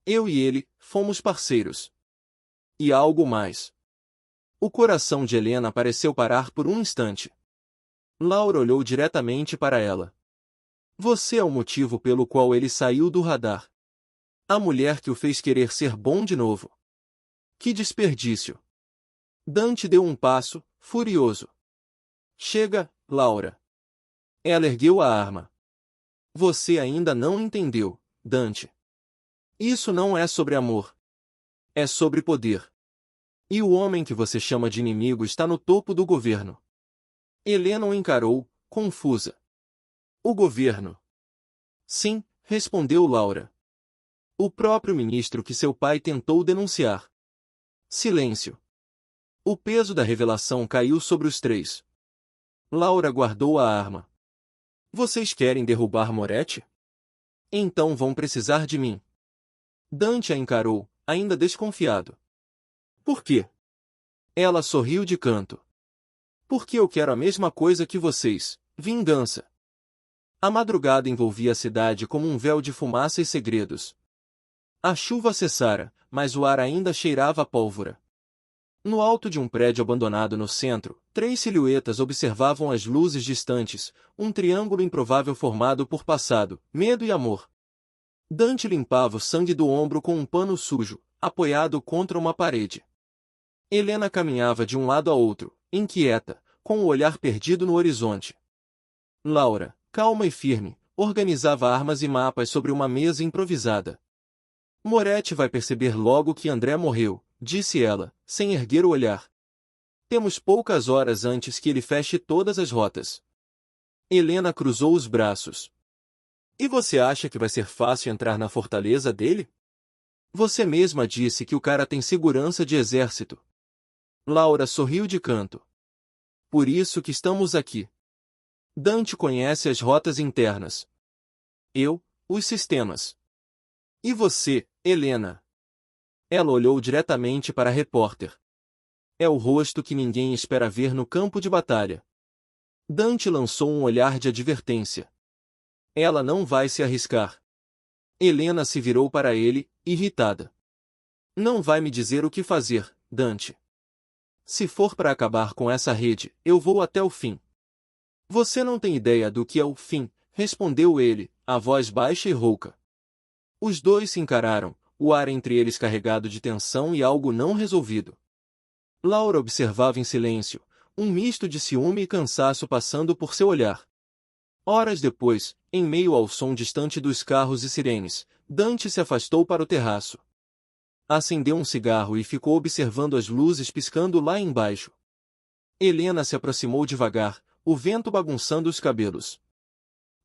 Eu e ele, fomos parceiros. E algo mais. O coração de Helena pareceu parar por um instante. Laura olhou diretamente para ela. Você é o motivo pelo qual ele saiu do radar. A mulher que o fez querer ser bom de novo. Que desperdício. Dante deu um passo, furioso. Chega, Laura. Ela ergueu a arma. Você ainda não entendeu, Dante. Isso não é sobre amor. É sobre poder. E o homem que você chama de inimigo está no topo do governo. Helena o encarou, confusa. O governo? Sim, respondeu Laura. O próprio ministro que seu pai tentou denunciar. Silêncio. O peso da revelação caiu sobre os três. Laura guardou a arma. Vocês querem derrubar Moretti? Então vão precisar de mim. Dante a encarou, ainda desconfiado. Por quê? Ela sorriu de canto. Porque eu quero a mesma coisa que vocês, vingança. A madrugada envolvia a cidade como um véu de fumaça e segredos. A chuva cessara, mas o ar ainda cheirava a pólvora. No alto de um prédio abandonado no centro, três silhuetas observavam as luzes distantes, um triângulo improvável formado por passado, medo e amor. Dante limpava o sangue do ombro com um pano sujo, apoiado contra uma parede. Helena caminhava de um lado a outro, inquieta, com o olhar perdido no horizonte. Laura, calma e firme, organizava armas e mapas sobre uma mesa improvisada. Moretti vai perceber logo que André morreu, disse ela, sem erguer o olhar. Temos poucas horas antes que ele feche todas as rotas. Helena cruzou os braços. E você acha que vai ser fácil entrar na fortaleza dele? Você mesma disse que o cara tem segurança de exército. Laura sorriu de canto. Por isso que estamos aqui. Dante conhece as rotas internas. Eu, os sistemas. E você, Helena? Ela olhou diretamente para a repórter. É o rosto que ninguém espera ver no campo de batalha. Dante lançou um olhar de advertência. Ela não vai se arriscar. Helena se virou para ele, irritada. Não vai me dizer o que fazer, Dante. Se for para acabar com essa rede, eu vou até o fim. Você não tem ideia do que é o fim, respondeu ele, a voz baixa e rouca. Os dois se encararam, o ar entre eles carregado de tensão e algo não resolvido. Laura observava em silêncio, um misto de ciúme e cansaço passando por seu olhar. Horas depois, em meio ao som distante dos carros e sirenes, Dante se afastou para o terraço. Acendeu um cigarro e ficou observando as luzes piscando lá embaixo. Helena se aproximou devagar, o vento bagunçando os cabelos.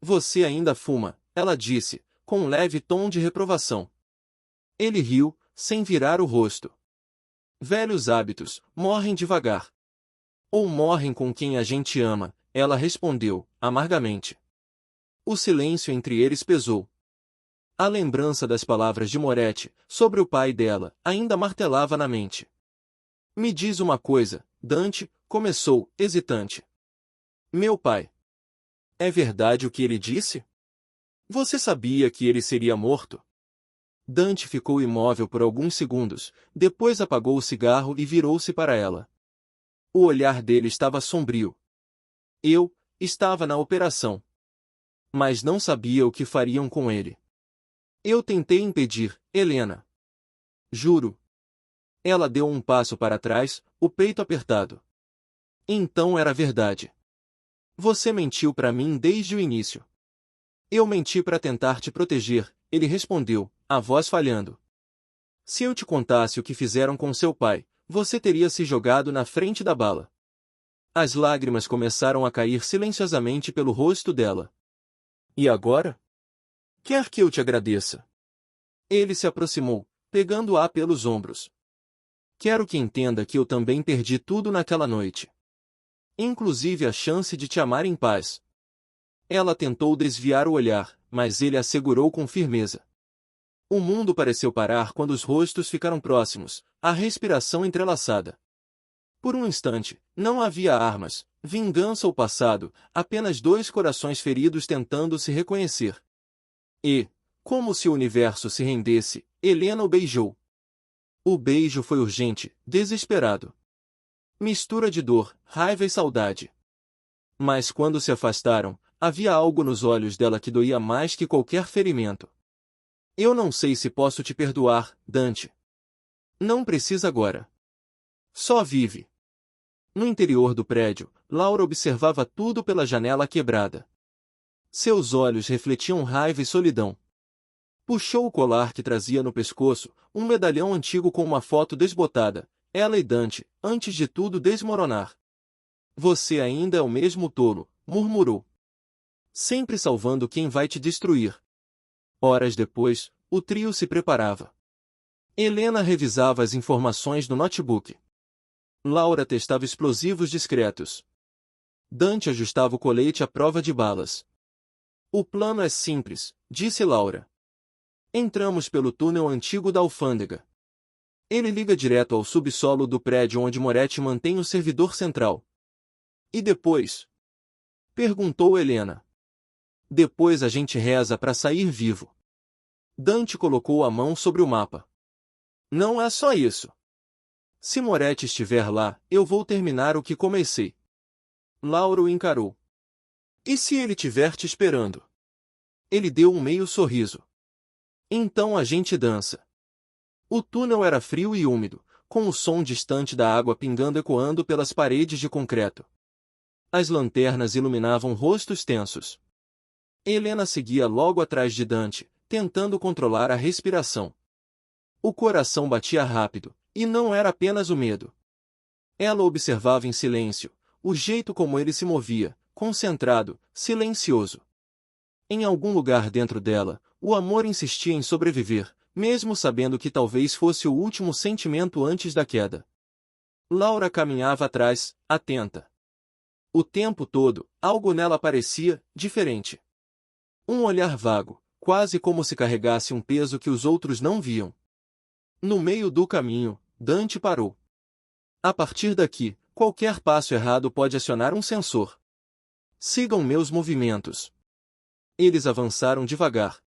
Você ainda fuma, ela disse, com um leve tom de reprovação. Ele riu, sem virar o rosto. Velhos hábitos, morrem devagar. Ou morrem com quem a gente ama, ela respondeu, amargamente. O silêncio entre eles pesou. A lembrança das palavras de Moretti, sobre o pai dela, ainda martelava na mente. Me diz uma coisa, Dante, começou, hesitante. Meu pai. É verdade o que ele disse? Você sabia que ele seria morto? Dante ficou imóvel por alguns segundos, depois apagou o cigarro e virou-se para ela. O olhar dele estava sombrio. Eu estava na operação. Mas não sabia o que fariam com ele. Eu tentei impedir, Helena. Juro. Ela deu um passo para trás, o peito apertado. Então era verdade. Você mentiu para mim desde o início. Eu menti para tentar te proteger, ele respondeu, a voz falhando. Se eu te contasse o que fizeram com seu pai, você teria se jogado na frente da bala. As lágrimas começaram a cair silenciosamente pelo rosto dela. E agora? Quer que eu te agradeça? Ele se aproximou, pegando-a pelos ombros. Quero que entenda que eu também perdi tudo naquela noite. inclusive a chance de te amar em paz. Ela tentou desviar o olhar, mas ele a segurou com firmeza. O mundo pareceu parar quando os rostos ficaram próximos, a respiração entrelaçada. Por um instante, não havia armas, vingança ou passado, apenas dois corações feridos tentando se reconhecer. E, como se o universo se rendesse, Helena o beijou. O beijo foi urgente, desesperado. Mistura de dor, raiva e saudade. Mas quando se afastaram, havia algo nos olhos dela que doía mais que qualquer ferimento. Eu não sei se posso te perdoar, Dante. Não precisa agora. Só vive. No interior do prédio, Laura observava tudo pela janela quebrada. Seus olhos refletiam raiva e solidão. Puxou o colar que trazia no pescoço, um medalhão antigo com uma foto desbotada. Ela e Dante, antes de tudo desmoronar. Você ainda é o mesmo tolo, murmurou. Sempre salvando quem vai te destruir. Horas depois, o trio se preparava. Helena revisava as informações no notebook. Laura testava explosivos discretos. Dante ajustava o colete à prova de balas. O plano é simples, disse Laura. Entramos pelo túnel antigo da alfândega. Ele liga direto ao subsolo do prédio onde Moretti mantém o servidor central. E depois? Perguntou Helena. Depois a gente reza para sair vivo. Dante colocou a mão sobre o mapa. Não é só isso. Se Moretti estiver lá, eu vou terminar o que comecei. Laura o encarou. E se ele estiver te esperando? Ele deu um meio sorriso. Então a gente dança. O túnel era frio e úmido, com o som distante da água pingando ecoando pelas paredes de concreto. As lanternas iluminavam rostos tensos. Helena seguia logo atrás de Dante, tentando controlar a respiração. O coração batia rápido, e não era apenas o medo. Ela observava em silêncio, o jeito como ele se movia, concentrado, silencioso. Em algum lugar dentro dela, o amor insistia em sobreviver, mesmo sabendo que talvez fosse o último sentimento antes da queda. Laura caminhava atrás, atenta. O tempo todo, algo nela parecia diferente. Um olhar vago, quase como se carregasse um peso que os outros não viam. No meio do caminho, Dante parou. A partir daqui, qualquer passo errado pode acionar um sensor. Sigam meus movimentos. Eles avançaram devagar.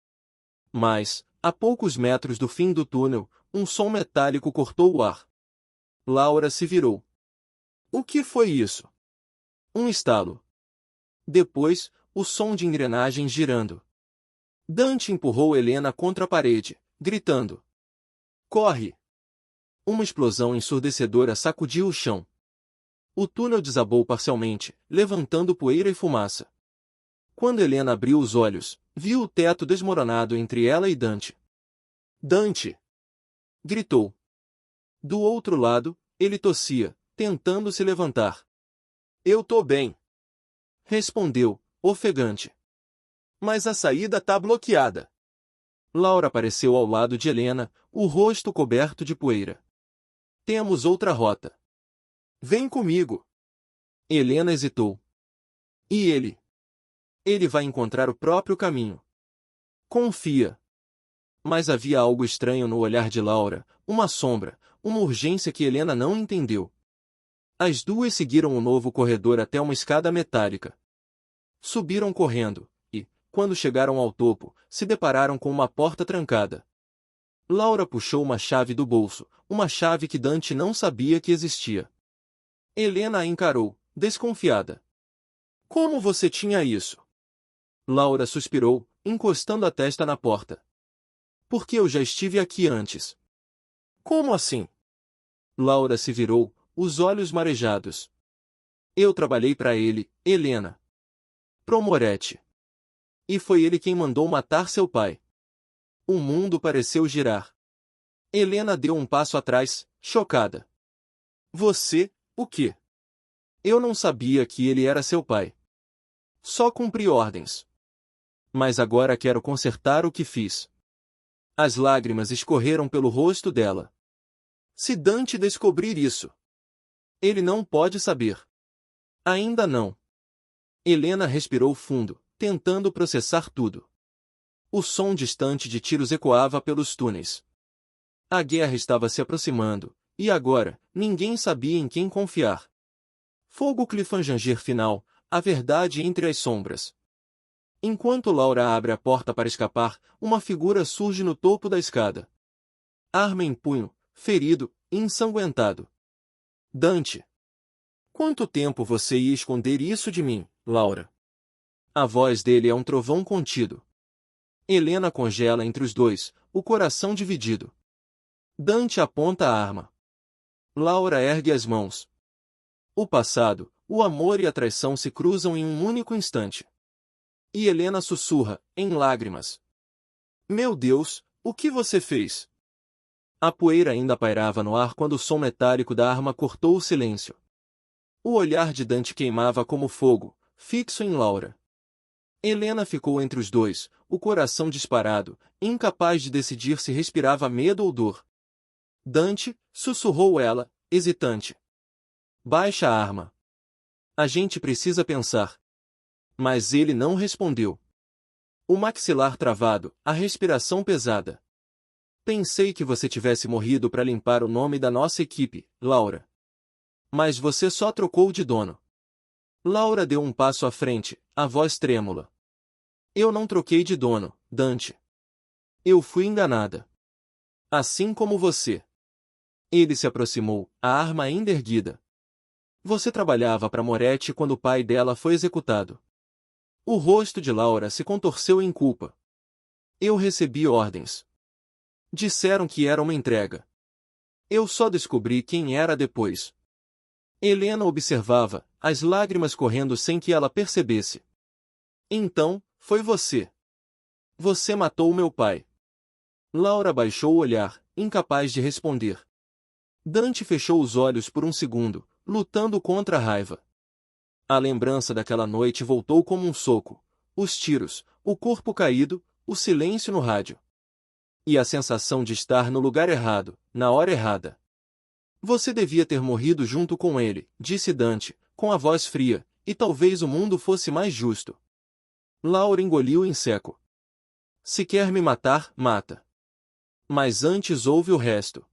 Mas, a poucos metros do fim do túnel, um som metálico cortou o ar. Laura se virou. O que foi isso? Um estalo. Depois, o som de engrenagens girando. Dante empurrou Helena contra a parede, gritando. Corre! Uma explosão ensurdecedora sacudiu o chão. O túnel desabou parcialmente, levantando poeira e fumaça. Quando Helena abriu os olhos, viu o teto desmoronado entre ela e Dante. Dante! Gritou. Do outro lado, ele tossia, tentando se levantar. Eu tô bem. Respondeu, ofegante. Mas a saída tá bloqueada. Laura apareceu ao lado de Helena, o rosto coberto de poeira. Temos outra rota. Vem comigo. Helena hesitou. E ele? Ele vai encontrar o próprio caminho. Confia. Mas havia algo estranho no olhar de Laura, uma sombra, uma urgência que Helena não entendeu. As duas seguiram o novo corredor até uma escada metálica. Subiram correndo, e, quando chegaram ao topo, se depararam com uma porta trancada. Laura puxou uma chave do bolso, uma chave que Dante não sabia que existia. Helena a encarou, desconfiada. Como você tinha isso? Laura suspirou, encostando a testa na porta. Porque eu já estive aqui antes. Como assim? Laura se virou, os olhos marejados. Eu trabalhei para ele, Helena. Pro Moretti. E foi ele quem mandou matar seu pai. O mundo pareceu girar. Helena deu um passo atrás, chocada. Você, o quê? Eu não sabia que ele era seu pai. Só cumpri ordens. Mas agora quero consertar o que fiz. As lágrimas escorreram pelo rosto dela. Se Dante descobrir isso, ele não pode saber. Ainda não. Helena respirou fundo, tentando processar tudo. O som distante de tiros ecoava pelos túneis. A guerra estava se aproximando, e agora, ninguém sabia em quem confiar. Fogo cliffhanger final, a verdade entre as sombras. Enquanto Laura abre a porta para escapar, uma figura surge no topo da escada. Arma em punho, ferido, ensanguentado. Dante. Quanto tempo você ia esconder isso de mim, Laura? A voz dele é um trovão contido. Helena congela entre os dois, o coração dividido. Dante aponta a arma. Laura ergue as mãos. O passado, o amor e a traição se cruzam em um único instante. E Helena sussurra, em lágrimas. Meu Deus, o que você fez? A poeira ainda pairava no ar quando o som metálico da arma cortou o silêncio. O olhar de Dante queimava como fogo, fixo em Laura. Helena ficou entre os dois, o coração disparado, incapaz de decidir se respirava medo ou dor. Dante, sussurrou ela, hesitante. Baixa a arma. A gente precisa pensar. Mas ele não respondeu. O maxilar travado, a respiração pesada. Pensei que você tivesse morrido para limpar o nome da nossa equipe, Laura. Mas você só trocou de dono. Laura deu um passo à frente, a voz trêmula. Eu não troquei de dono, Dante. Eu fui enganada. Assim como você. Ele se aproximou, a arma ainda erguida. Você trabalhava para Moretti quando o pai dela foi executado. O rosto de Laura se contorceu em culpa. Eu recebi ordens. Disseram que era uma entrega. Eu só descobri quem era depois. Helena observava, as lágrimas correndo sem que ela percebesse. Então, foi você. Você matou meu pai. Laura baixou o olhar, incapaz de responder. Dante fechou os olhos por um segundo, lutando contra a raiva. A lembrança daquela noite voltou como um soco. Os tiros, o corpo caído, o silêncio no rádio. E a sensação de estar no lugar errado, na hora errada. Você devia ter morrido junto com ele, disse Dante, com a voz fria, e talvez o mundo fosse mais justo. Laura engoliu em seco. Se quer me matar, mata. Mas antes ouve o resto.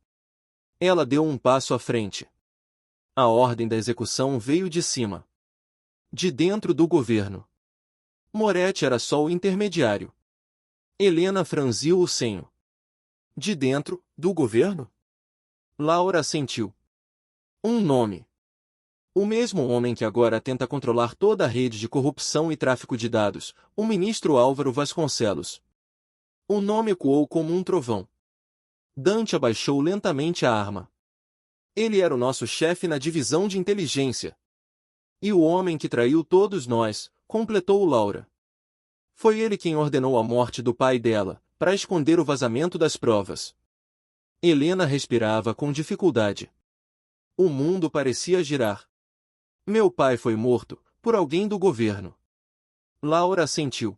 Ela deu um passo à frente. A ordem da execução veio de cima. De dentro do governo. Moretti era só o intermediário. Helena franziu o senho. De dentro, do governo? Laura assentiu. Um nome. O mesmo homem que agora tenta controlar toda a rede de corrupção e tráfico de dados, o ministro Álvaro Vasconcelos. O nome ecoou como um trovão. Dante abaixou lentamente a arma. Ele era o nosso chefe na divisão de inteligência. E o homem que traiu todos nós, completou Laura. Foi ele quem ordenou a morte do pai dela, para esconder o vazamento das provas. Helena respirava com dificuldade. O mundo parecia girar. Meu pai foi morto, por alguém do governo. Laura assentiu.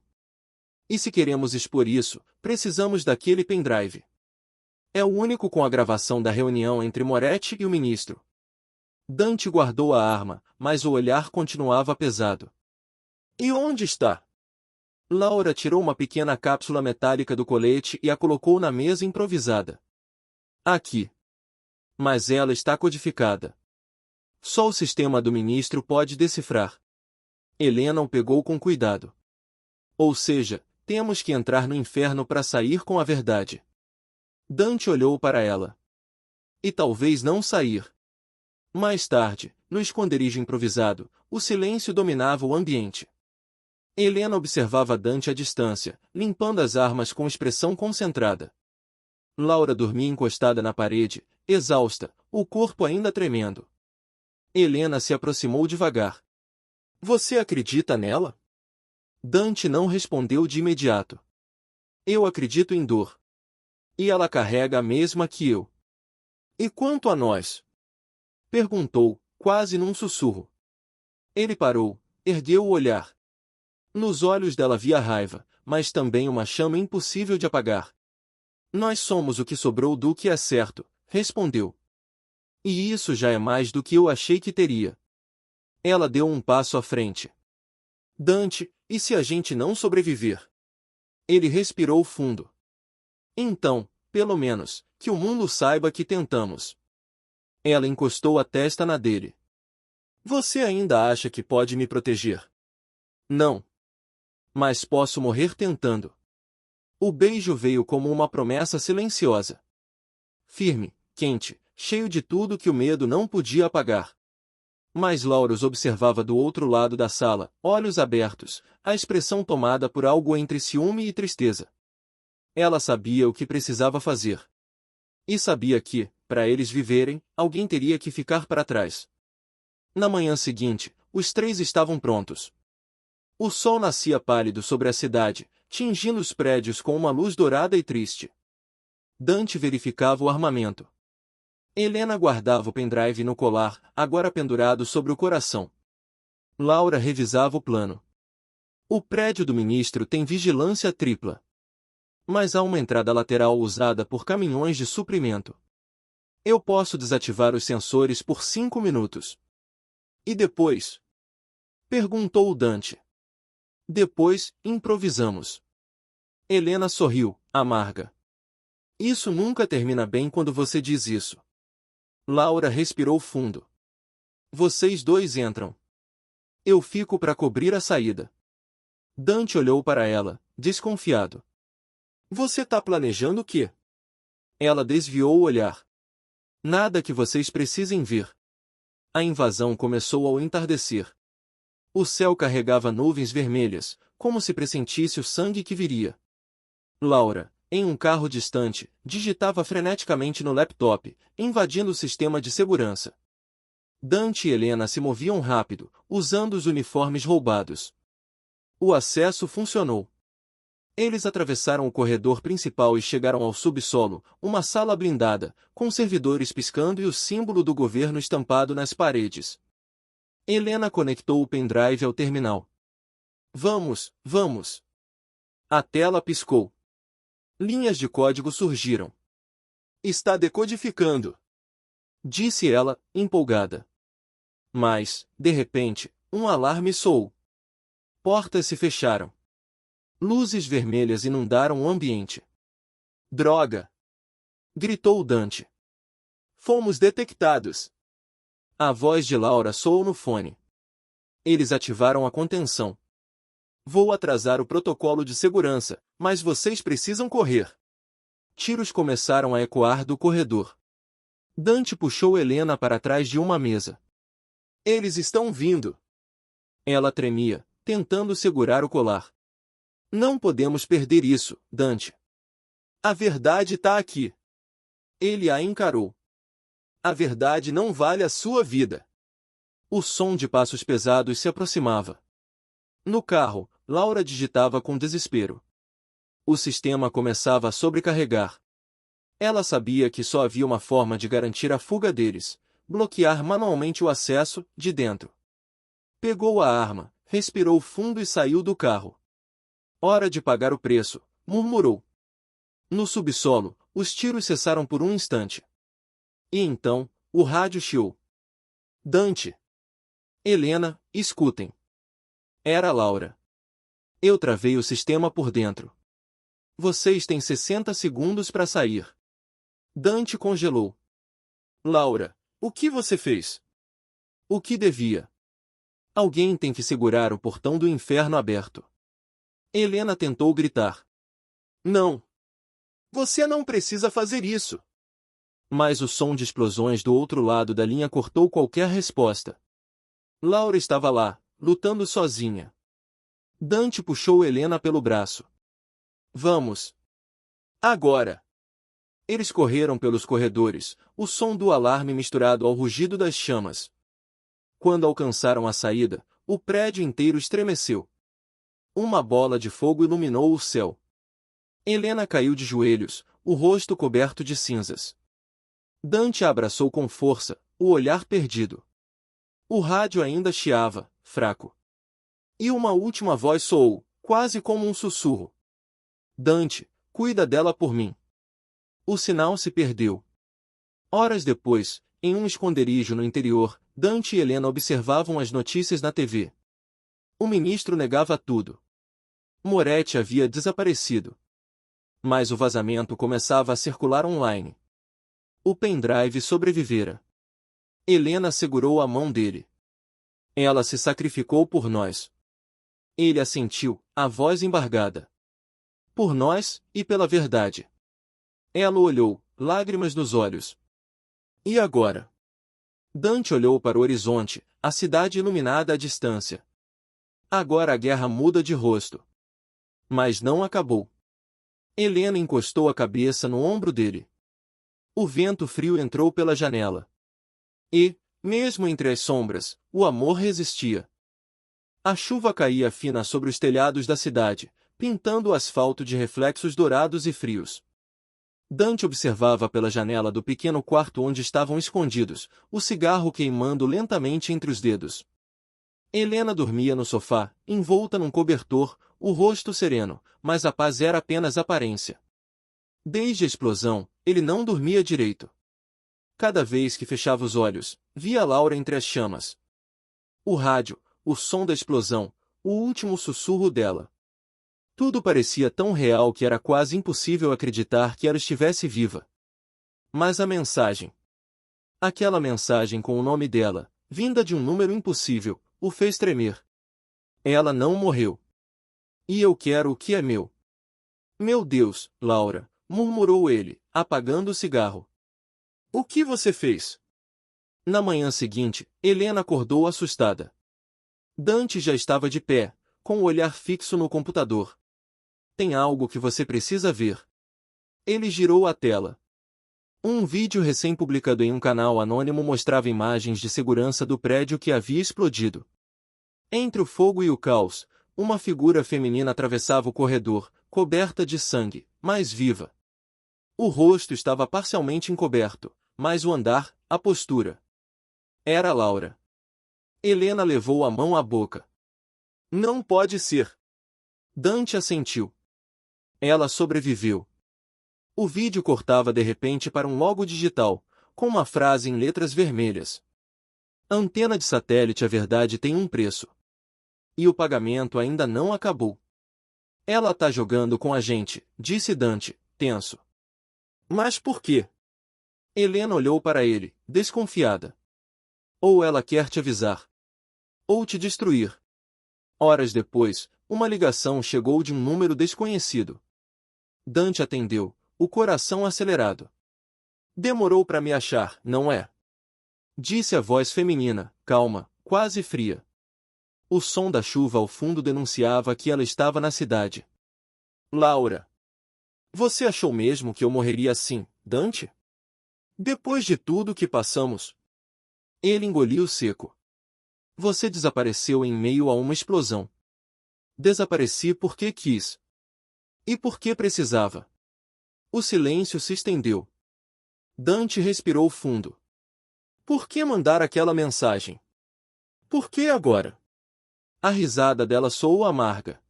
E se queremos expor isso, precisamos daquele pendrive. É o único com a gravação da reunião entre Moretti e o ministro. Dante guardou a arma, mas o olhar continuava pesado. E onde está? Laura tirou uma pequena cápsula metálica do colete e a colocou na mesa improvisada. Aqui. Mas ela está codificada. Só o sistema do ministro pode decifrar. Helena o pegou com cuidado. Ou seja, temos que entrar no inferno para sair com a verdade. Dante olhou para ela. E talvez não sair. Mais tarde, no esconderijo improvisado, o silêncio dominava o ambiente. Helena observava Dante à distância, limpando as armas com expressão concentrada. Laura dormia encostada na parede, exausta, o corpo ainda tremendo. Helena se aproximou devagar. Você acredita nela? Dante não respondeu de imediato. Eu acredito em dor. E ela carrega a mesma que eu. E quanto a nós? Perguntou, quase num sussurro. Ele parou, ergueu o olhar. Nos olhos dela via raiva, mas também uma chama impossível de apagar. Nós somos o que sobrou do que é certo, respondeu. E isso já é mais do que eu achei que teria. Ela deu um passo à frente. Dante, e se a gente não sobreviver? Ele respirou fundo. Então, pelo menos, que o mundo saiba que tentamos. Ela encostou a testa na dele. Você ainda acha que pode me proteger? Não. Mas posso morrer tentando. O beijo veio como uma promessa silenciosa. Firme, quente, cheio de tudo que o medo não podia apagar. Mas Laura os observava do outro lado da sala, olhos abertos, a expressão tomada por algo entre ciúme e tristeza. Ela sabia o que precisava fazer. E sabia que, para eles viverem, alguém teria que ficar para trás. Na manhã seguinte, os três estavam prontos. O sol nascia pálido sobre a cidade, tingindo os prédios com uma luz dourada e triste. Dante verificava o armamento. Helena guardava o pendrive no colar, agora pendurado sobre o coração. Laura revisava o plano. O prédio do ministro tem vigilância tripla. Mas há uma entrada lateral usada por caminhões de suprimento. Eu posso desativar os sensores por 5 minutos. E depois? Perguntou Dante. Depois, improvisamos. Helena sorriu, amarga. Isso nunca termina bem quando você diz isso. Laura respirou fundo. Vocês dois entram. Eu fico para cobrir a saída. Dante olhou para ela, desconfiado. Você tá planejando o quê? Ela desviou o olhar. Nada que vocês precisem ver. A invasão começou ao entardecer. O céu carregava nuvens vermelhas, como se pressentisse o sangue que viria. Laura, em um carro distante, digitava freneticamente no laptop, invadindo o sistema de segurança. Dante e Helena se moviam rápido, usando os uniformes roubados. O acesso funcionou. Eles atravessaram o corredor principal e chegaram ao subsolo, uma sala blindada, com servidores piscando e o símbolo do governo estampado nas paredes. Helena conectou o pendrive ao terminal. Vamos, vamos! A tela piscou. Linhas de código surgiram. Está decodificando, disse ela, empolgada. Mas, de repente, um alarme soou. Portas se fecharam. Luzes vermelhas inundaram o ambiente. Droga! Gritou Dante. Fomos detectados. A voz de Laura soou no fone. Eles ativaram a contenção. Vou atrasar o protocolo de segurança, mas vocês precisam correr. Tiros começaram a ecoar do corredor. Dante puxou Helena para trás de uma mesa. Eles estão vindo. Ela tremia, tentando segurar o colar. Não podemos perder isso, Dante. A verdade está aqui. Ele a encarou. A verdade não vale a sua vida. O som de passos pesados se aproximava. No carro, Laura digitava com desespero. O sistema começava a sobrecarregar. Ela sabia que só havia uma forma de garantir a fuga deles: bloquear manualmente o acesso, de dentro. Pegou a arma, respirou fundo e saiu do carro. Hora de pagar o preço, murmurou. No subsolo, os tiros cessaram por um instante. E então, o rádio chiou. Dante! Helena, escutem. Era Laura. Eu travei o sistema por dentro. Vocês têm 60 segundos para sair. Dante congelou. Laura, o que você fez? O que devia? Alguém tem que segurar o portão do inferno aberto. Helena tentou gritar. Não! Você não precisa fazer isso! Mas o som de explosões do outro lado da linha cortou qualquer resposta. Laura estava lá, lutando sozinha. Dante puxou Helena pelo braço. Vamos! Agora! Eles correram pelos corredores, o som do alarme misturado ao rugido das chamas. Quando alcançaram a saída, o prédio inteiro estremeceu. Uma bola de fogo iluminou o céu. Helena caiu de joelhos, o rosto coberto de cinzas. Dante a abraçou com força, o olhar perdido. O rádio ainda chiava, fraco. E uma última voz soou, quase como um sussurro. Dante, cuida dela por mim. O sinal se perdeu. Horas depois, em um esconderijo no interior, Dante e Helena observavam as notícias na TV. O ministro negava tudo. Moretti havia desaparecido. Mas o vazamento começava a circular online. O pendrive sobrevivera. Helena segurou a mão dele. Ela se sacrificou por nós. Ele assentiu, a voz embargada. Por nós, e pela verdade. Ela o olhou, lágrimas nos olhos. E agora? Dante olhou para o horizonte, a cidade iluminada à distância. Agora a guerra muda de rosto. Mas não acabou. Helena encostou a cabeça no ombro dele. O vento frio entrou pela janela. E, mesmo entre as sombras, o amor resistia. A chuva caía fina sobre os telhados da cidade, pintando o asfalto de reflexos dourados e frios. Dante observava pela janela do pequeno quarto onde estavam escondidos, o cigarro queimando lentamente entre os dedos. Helena dormia no sofá, envolta num cobertor, o rosto sereno, mas a paz era apenas aparência. Desde a explosão, ele não dormia direito. Cada vez que fechava os olhos, via Laura entre as chamas. O rádio, o som da explosão, o último sussurro dela. Tudo parecia tão real que era quase impossível acreditar que ela estivesse viva. Mas a mensagem. Aquela mensagem com o nome dela, vinda de um número impossível, o fez tremer. Ela não morreu. E eu quero o que é meu. Meu Deus, Laura, murmurou ele, apagando o cigarro. O que você fez? Na manhã seguinte, Helena acordou assustada. Dante já estava de pé, com o olhar fixo no computador. Tem algo que você precisa ver. Ele girou a tela. Um vídeo recém-publicado em um canal anônimo mostrava imagens de segurança do prédio que havia explodido. Entre o fogo e o caos, uma figura feminina atravessava o corredor, coberta de sangue, mas viva. O rosto estava parcialmente encoberto, mas o andar, a postura. Era Laura. Helena levou a mão à boca. Não pode ser. Dante assentiu. Ela sobreviveu. O vídeo cortava de repente para um logo digital, com uma frase em letras vermelhas. Antena de satélite, a verdade tem um preço. E o pagamento ainda não acabou. Ela tá jogando com a gente, disse Dante, tenso. Mas por quê? Helena olhou para ele, desconfiada. Ou ela quer te avisar. Ou te destruir. Horas depois, uma ligação chegou de um número desconhecido. Dante atendeu, o coração acelerado. Demorou para me achar, não é? Disse a voz feminina, calma, quase fria. O som da chuva ao fundo denunciava que ela estava na cidade. Laura. Você achou mesmo que eu morreria assim, Dante? Depois de tudo que passamos? Ele engoliu seco. Você desapareceu em meio a uma explosão. Desapareci porque quis. E porque precisava. O silêncio se estendeu. Dante respirou fundo. Por que mandar aquela mensagem? Por que agora? A risada dela soou amarga.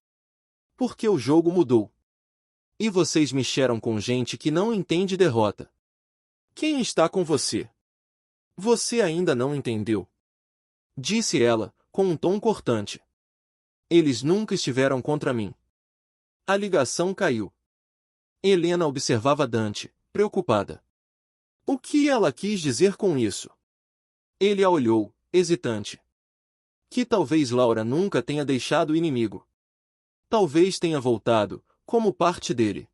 Porque o jogo mudou. E vocês mexeram com gente que não entende derrota. Quem está com você? Você ainda não entendeu. Disse ela, com um tom cortante. Eles nunca estiveram contra mim. A ligação caiu. Helena observava Dante, preocupada. O que ela quis dizer com isso? Ele a olhou, hesitante. Que talvez Laura nunca tenha deixado o inimigo. Talvez tenha voltado, como parte dele.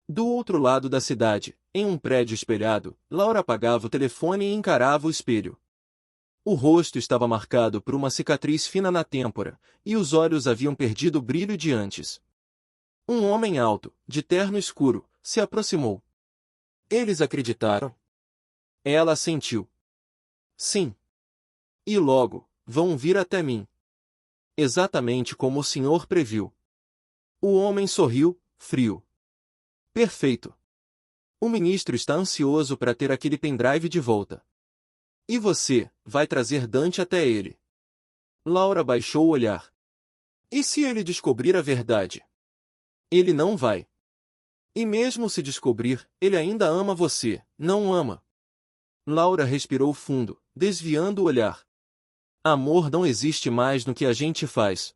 Do outro lado da cidade, em um prédio espelhado, Laura apagava o telefone e encarava o espelho. O rosto estava marcado por uma cicatriz fina na têmpora, e os olhos haviam perdido o brilho de antes. Um homem alto, de terno escuro, se aproximou. Eles acreditaram? Ela assentiu. Sim. E logo, vão vir até mim. Exatamente como o senhor previu. O homem sorriu, frio. Perfeito. O ministro está ansioso para ter aquele pendrive de volta. E você, vai trazer Dante até ele. Laura baixou o olhar. E se ele descobrir a verdade? Ele não vai. E mesmo se descobrir, ele ainda ama você, não ama. Laura respirou fundo, desviando o olhar. Amor não existe mais no que a gente faz.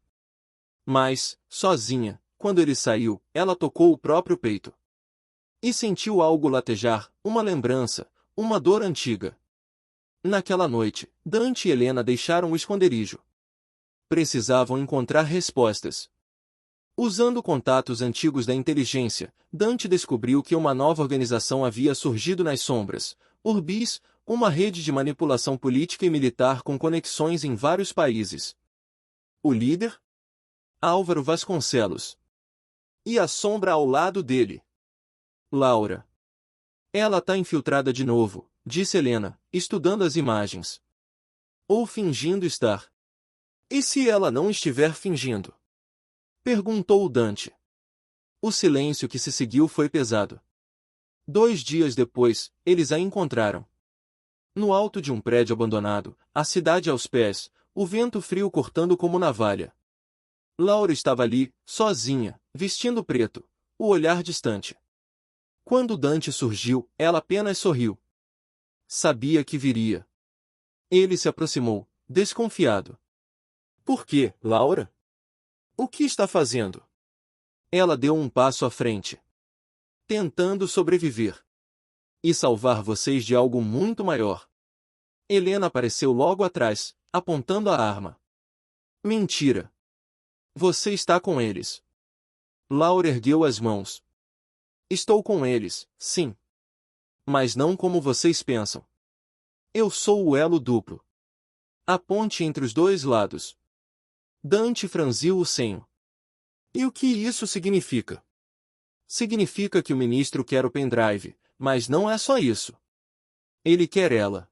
Mas, sozinha, quando ele saiu, ela tocou o próprio peito. E sentiu algo latejar, uma lembrança, uma dor antiga. Naquela noite, Dante e Helena deixaram o esconderijo. Precisavam encontrar respostas. Usando contatos antigos da inteligência, Dante descobriu que uma nova organização havia surgido nas sombras, Urbis, uma rede de manipulação política e militar com conexões em vários países. O líder? Álvaro Vasconcelos. E a sombra ao lado dele? Laura. Ela tá infiltrada de novo, disse Helena, estudando as imagens. Ou fingindo estar. E se ela não estiver fingindo? Perguntou Dante. O silêncio que se seguiu foi pesado. 2 dias depois, eles a encontraram. No alto de um prédio abandonado, a cidade aos pés, o vento frio cortando como navalha. Laura estava ali, sozinha, vestindo preto, o olhar distante. Quando Dante surgiu, ela apenas sorriu. Sabia que viria. Ele se aproximou, desconfiado. Por quê, Laura? O que está fazendo? Ela deu um passo à frente. Tentando sobreviver. E salvar vocês de algo muito maior. Helena apareceu logo atrás, apontando a arma. Mentira. Você está com eles. Laura ergueu as mãos. Estou com eles, sim. Mas não como vocês pensam. Eu sou o elo duplo. A ponte entre os dois lados. Dante franziu o senho. E o que isso significa? Significa que o ministro quer o pendrive, mas não é só isso. Ele quer ela.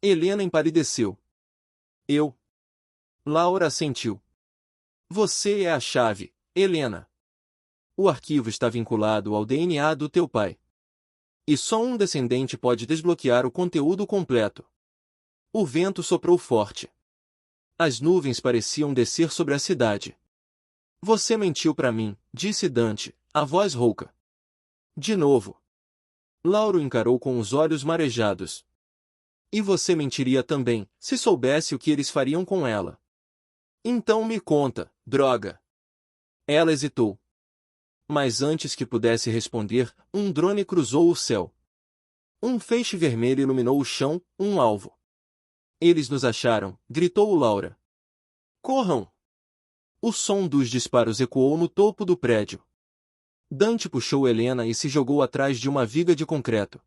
Helena empalideceu. Eu. Laura assentiu. Você é a chave, Helena. O arquivo está vinculado ao DNA do teu pai. E só um descendente pode desbloquear o conteúdo completo. O vento soprou forte. As nuvens pareciam descer sobre a cidade. Você mentiu para mim, disse Dante, a voz rouca. De novo. Laura o encarou com os olhos marejados. E você mentiria também, se soubesse o que eles fariam com ela. Então me conta, droga. Ela hesitou. Mas antes que pudesse responder, um drone cruzou o céu. Um feixe vermelho iluminou o chão, um alvo. Eles nos acharam, gritou Laura. Corram! O som dos disparos ecoou no topo do prédio. Dante puxou Helena e se jogou atrás de uma viga de concreto.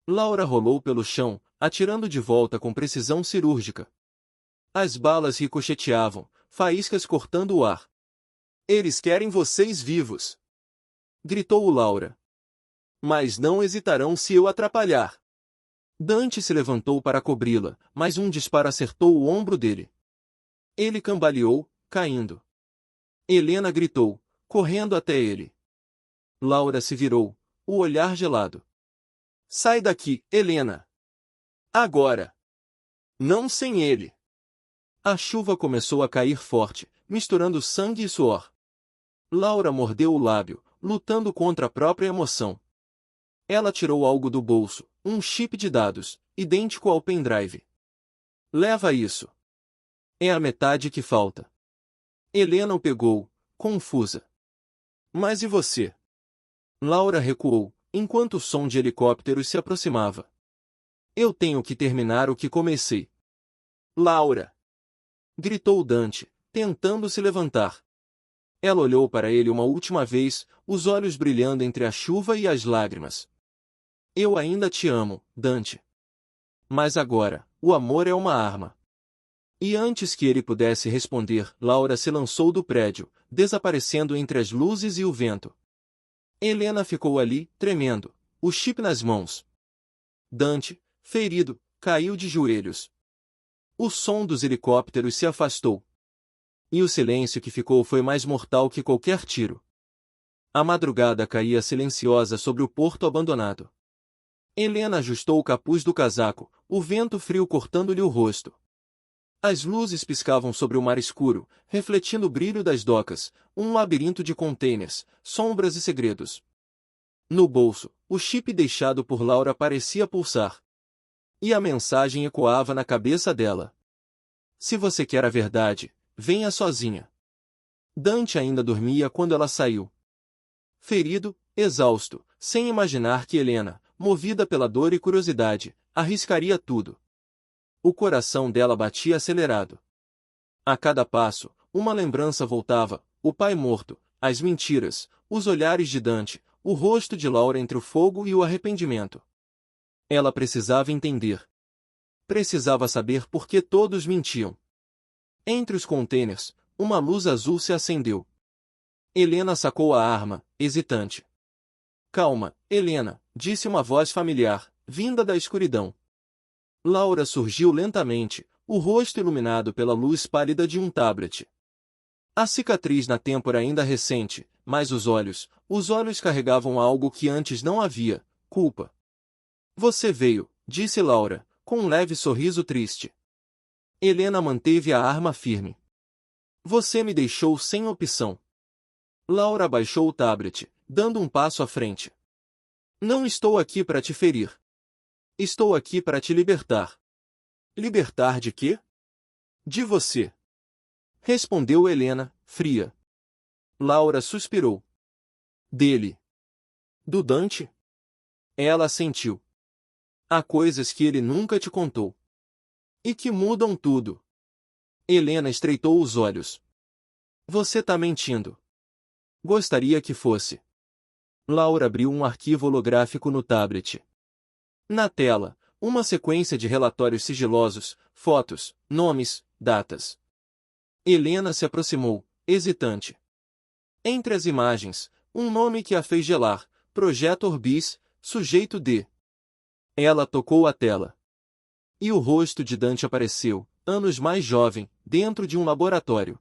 Laura rolou pelo chão, atirando de volta com precisão cirúrgica. As balas ricocheteavam, faíscas cortando o ar. Eles querem vocês vivos! Gritou Laura. Mas não hesitarão se eu atrapalhar. Dante se levantou para cobri-la, mas um disparo acertou o ombro dele. Ele cambaleou, caindo. Helena gritou, correndo até ele. Laura se virou, o olhar gelado. Sai daqui, Helena! Agora! Não sem ele! A chuva começou a cair forte, misturando sangue e suor. Laura mordeu o lábio, lutando contra a própria emoção. Ela tirou algo do bolso, um chip de dados, idêntico ao pendrive. Leva isso. É a metade que falta. Helena o pegou, confusa. Mas e você? Laura recuou, enquanto o som de helicópteros se aproximava. Eu tenho que terminar o que comecei. Laura! Gritou Dante, tentando se levantar. Ela olhou para ele uma última vez, os olhos brilhando entre a chuva e as lágrimas. Eu ainda te amo, Dante. Mas agora, o amor é uma arma. E antes que ele pudesse responder, Laura se lançou do prédio, desaparecendo entre as luzes e o vento. Helena ficou ali, tremendo, o chip nas mãos. Dante, ferido, caiu de joelhos. O som dos helicópteros se afastou. E o silêncio que ficou foi mais mortal que qualquer tiro. A madrugada caía silenciosa sobre o porto abandonado. Helena ajustou o capuz do casaco, o vento frio cortando-lhe o rosto. As luzes piscavam sobre o mar escuro, refletindo o brilho das docas, um labirinto de containers, sombras e segredos. No bolso, o chip deixado por Laura parecia pulsar. E a mensagem ecoava na cabeça dela. Se você quer a verdade, venha sozinha. Dante ainda dormia quando ela saiu. Ferido, exausto, sem imaginar que Helena, movida pela dor e curiosidade, arriscaria tudo. O coração dela batia acelerado. A cada passo, uma lembrança voltava, o pai morto, as mentiras, os olhares de Dante, o rosto de Laura entre o fogo e o arrependimento. Ela precisava entender. Precisava saber por que todos mentiam. Entre os contêineres, uma luz azul se acendeu. Helena sacou a arma, hesitante. Calma, Helena, disse uma voz familiar, vinda da escuridão. Laura surgiu lentamente, o rosto iluminado pela luz pálida de um tablet. A cicatriz na têmpora ainda recente, mas os olhos carregavam algo que antes não havia, culpa. Você veio, disse Laura, com um leve sorriso triste. Helena manteve a arma firme. Você me deixou sem opção. Laura abaixou o tablet, dando um passo à frente. Não estou aqui para te ferir. Estou aqui para te libertar. Libertar de quê? De você. Respondeu Helena, fria. Laura suspirou. Dele. Do Dante? Ela assentiu. Há coisas que ele nunca te contou. E que mudam tudo. Helena estreitou os olhos. Você tá mentindo. Gostaria que fosse. Laura abriu um arquivo holográfico no tablet. Na tela, uma sequência de relatórios sigilosos, fotos, nomes, datas. Helena se aproximou, hesitante. Entre as imagens, um nome que a fez gelar, Projeto Orbis, sujeito D. Ela tocou a tela. E o rosto de Dante apareceu, anos mais jovem, dentro de um laboratório.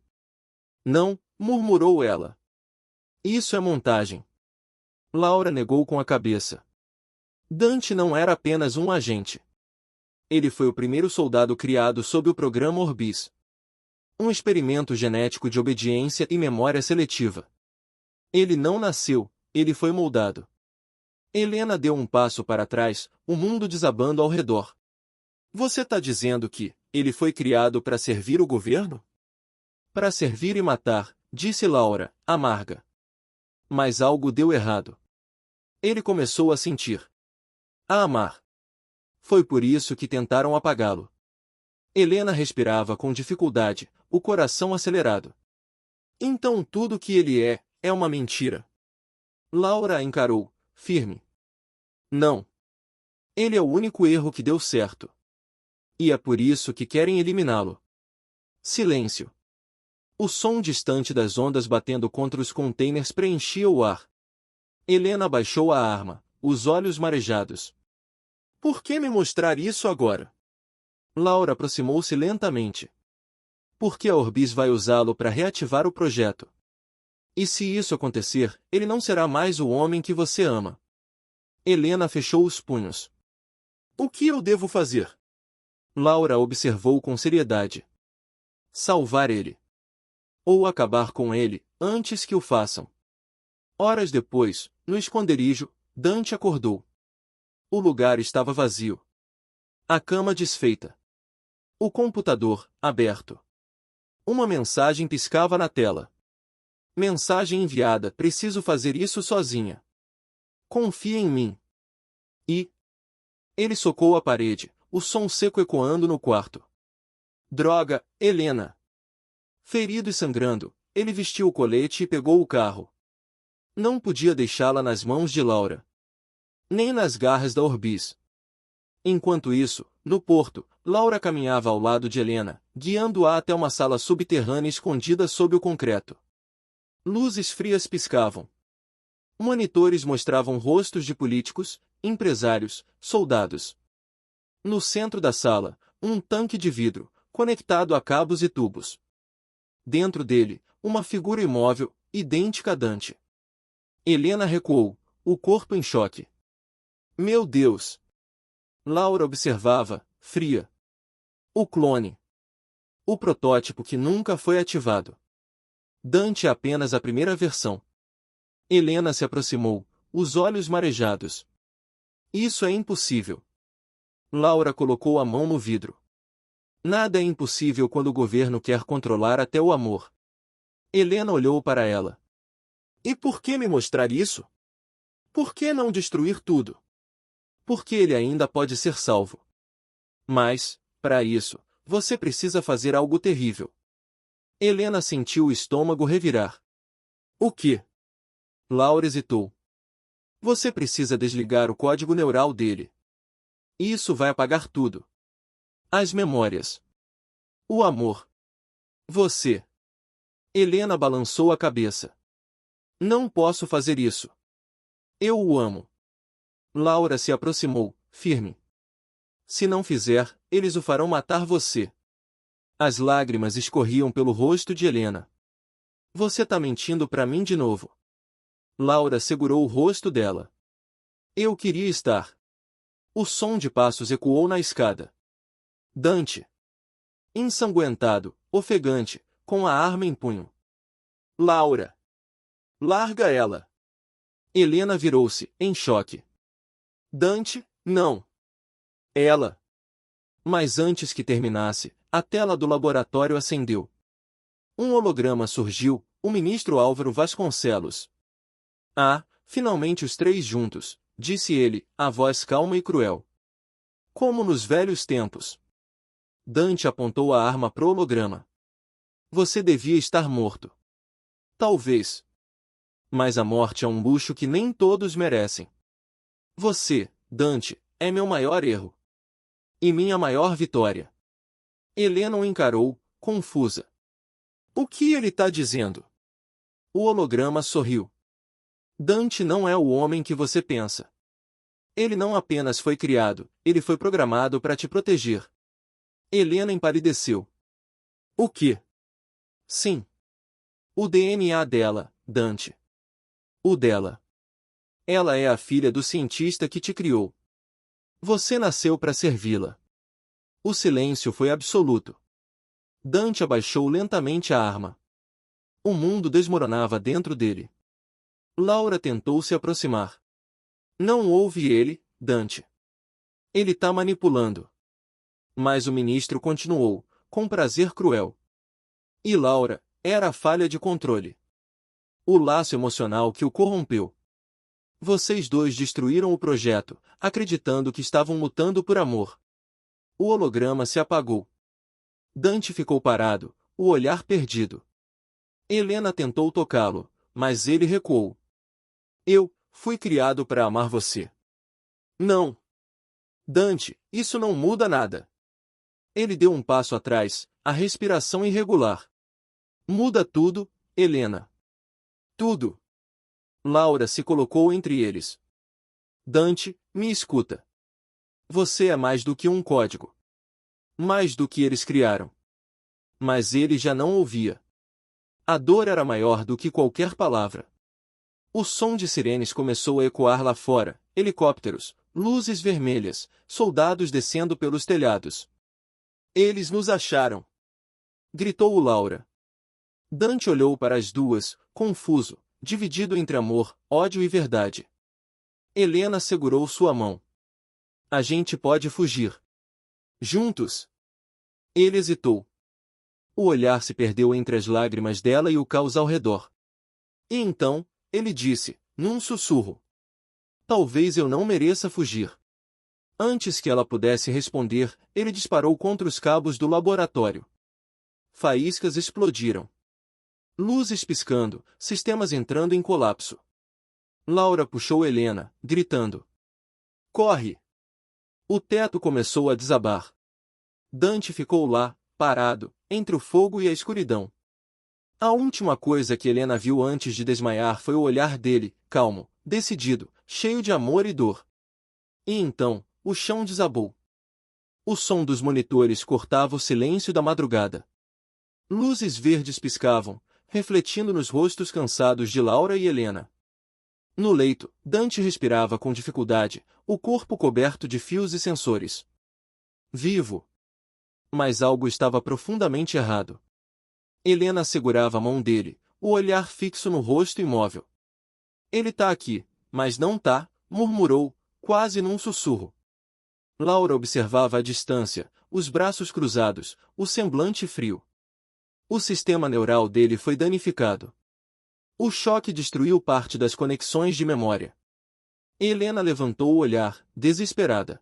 Não, murmurou ela. Isso é montagem. Laura negou com a cabeça. Dante não era apenas um agente. Ele foi o primeiro soldado criado sob o programa Orbis. Um experimento genético de obediência e memória seletiva. Ele não nasceu, ele foi moldado. Helena deu um passo para trás, o mundo desabando ao redor. Você tá dizendo que ele foi criado para servir o governo? Para servir e matar, disse Laura, amarga. Mas algo deu errado. Ele começou a sentir. A amar. Foi por isso que tentaram apagá-lo. Helena respirava com dificuldade, o coração acelerado. Então tudo que ele é uma mentira. Laura a encarou, firme. Não. Ele é o único erro que deu certo. E é por isso que querem eliminá-lo. Silêncio. O som distante das ondas batendo contra os containers preenchia o ar. Helena abaixou a arma, os olhos marejados. Por que me mostrar isso agora? Laura aproximou-se lentamente. Porque a Orbis vai usá-lo para reativar o projeto. E se isso acontecer, ele não será mais o homem que você ama. Helena fechou os punhos. O que eu devo fazer? Laura observou com seriedade. Salvar ele. Ou acabar com ele, antes que o façam. Horas depois, no esconderijo, Dante acordou. O lugar estava vazio. A cama desfeita. O computador, aberto. Uma mensagem piscava na tela. Mensagem enviada: preciso fazer isso sozinha. Confia em mim. E... Ele socou a parede, o som seco ecoando no quarto. Droga, Helena! Ferido e sangrando, ele vestiu o colete e pegou o carro. Não podia deixá-la nas mãos de Laura. Nem nas garras da Orbis. Enquanto isso, no porto, Laura caminhava ao lado de Helena, guiando-a até uma sala subterrânea escondida sob o concreto. Luzes frias piscavam. Monitores mostravam rostos de políticos, empresários, soldados. No centro da sala, um tanque de vidro, conectado a cabos e tubos. Dentro dele, uma figura imóvel, idêntica a Dante. Helena recuou, o corpo em choque. Meu Deus! Laura observava, fria. O clone. O protótipo que nunca foi ativado. Dante é apenas a primeira versão. Helena se aproximou, os olhos marejados. Isso é impossível. Laura colocou a mão no vidro. Nada é impossível quando o governo quer controlar até o amor. Helena olhou para ela. E por que me mostrar isso? Por que não destruir tudo? Porque ele ainda pode ser salvo. Mas, para isso, você precisa fazer algo terrível. Helena sentiu o estômago revirar. O que? Laura hesitou. Você precisa desligar o código neural dele. Isso vai apagar tudo. As memórias. O amor. Você. Helena balançou a cabeça. Não posso fazer isso. Eu o amo. Laura se aproximou, firme. Se não fizer, eles o farão matar você. As lágrimas escorriam pelo rosto de Helena. Você tá mentindo pra mim de novo. Laura segurou o rosto dela. Eu queria estar. O som de passos ecoou na escada. Dante. Ensanguentado, ofegante, com a arma em punho. Laura. Larga ela. Helena virou-se, em choque. Dante, não. Ela. Mas antes que terminasse, a tela do laboratório acendeu. Um holograma surgiu, o ministro Álvaro Vasconcelos. Ah, finalmente os três juntos, disse ele, a voz calma e cruel. Como nos velhos tempos. Dante apontou a arma pro holograma. Você devia estar morto. Talvez. Mas a morte é um luxo que nem todos merecem. Você, Dante, é meu maior erro. E minha maior vitória. Helena o encarou, confusa. O que ele tá dizendo? O holograma sorriu. Dante não é o homem que você pensa. Ele não apenas foi criado, ele foi programado para te proteger. Helena empalideceu. O quê? Sim. O DNA dela, Dante. O dela. Ela é a filha do cientista que te criou. Você nasceu para servi-la. O silêncio foi absoluto. Dante abaixou lentamente a arma. O mundo desmoronava dentro dele. Laura tentou se aproximar. Não ouve ele, Dante. Ele tá manipulando. Mas o ministro continuou, com prazer cruel. E Laura, era a falha de controle. O laço emocional que o corrompeu. Vocês dois destruíram o projeto, acreditando que estavam lutando por amor. O holograma se apagou. Dante ficou parado, o olhar perdido. Helena tentou tocá-lo, mas ele recuou. Eu fui criado para amar você. Não. Dante, isso não muda nada. Ele deu um passo atrás, a respiração irregular. Muda tudo, Helena. Tudo. Laura se colocou entre eles. Dante, me escuta. Você é mais do que um código. Mais do que eles criaram. Mas ele já não ouvia. A dor era maior do que qualquer palavra. O som de sirenes começou a ecoar lá fora, helicópteros, luzes vermelhas, soldados descendo pelos telhados. Eles nos acharam! Gritou Laura. Dante olhou para as duas, confuso, dividido entre amor, ódio e verdade. Helena segurou sua mão. A gente pode fugir. Juntos. Ele hesitou. O olhar se perdeu entre as lágrimas dela e o caos ao redor. E então, ele disse, num sussurro. Talvez eu não mereça fugir. Antes que ela pudesse responder, ele disparou contra os cabos do laboratório. Faíscas explodiram. Luzes piscando, sistemas entrando em colapso. Laura puxou Helena, gritando. Corre! O teto começou a desabar. Dante ficou lá, parado, entre o fogo e a escuridão. A última coisa que Helena viu antes de desmaiar foi o olhar dele, calmo, decidido, cheio de amor e dor. E então, o chão desabou. O som dos monitores cortava o silêncio da madrugada. Luzes verdes piscavam, refletindo nos rostos cansados de Laura e Helena. No leito, Dante respirava com dificuldade, o corpo coberto de fios e sensores. Vivo. Mas algo estava profundamente errado. Helena segurava a mão dele, o olhar fixo no rosto imóvel. Ele tá aqui, mas não tá, murmurou, quase num sussurro. Laura observava à distância, os braços cruzados, o semblante frio. O sistema neural dele foi danificado. O choque destruiu parte das conexões de memória. Helena levantou o olhar, desesperada.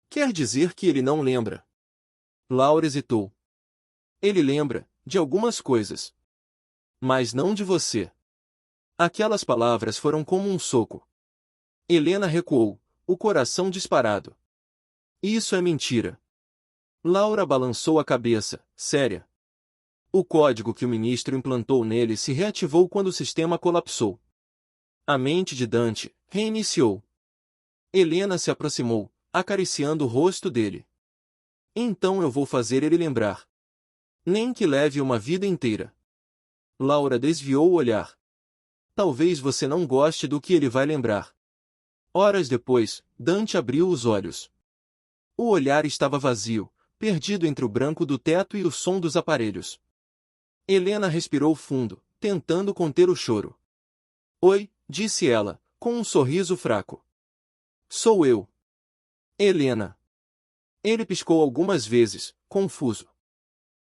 Quer dizer que ele não lembra? Laura hesitou. Ele lembra, de algumas coisas. Mas não de você. Aquelas palavras foram como um soco. Helena recuou, o coração disparado. Isso é mentira. Laura balançou a cabeça, séria. O código que o ministro implantou nele se reativou quando o sistema colapsou. A mente de Dante reiniciou. Helena se aproximou, acariciando o rosto dele. Então eu vou fazer ele lembrar. Nem que leve uma vida inteira. Laura desviou o olhar. Talvez você não goste do que ele vai lembrar. Horas depois, Dante abriu os olhos. O olhar estava vazio, perdido entre o branco do teto e o som dos aparelhos. Helena respirou fundo, tentando conter o choro. Oi, disse ela, com um sorriso fraco. Sou eu. Helena. Ele piscou algumas vezes, confuso.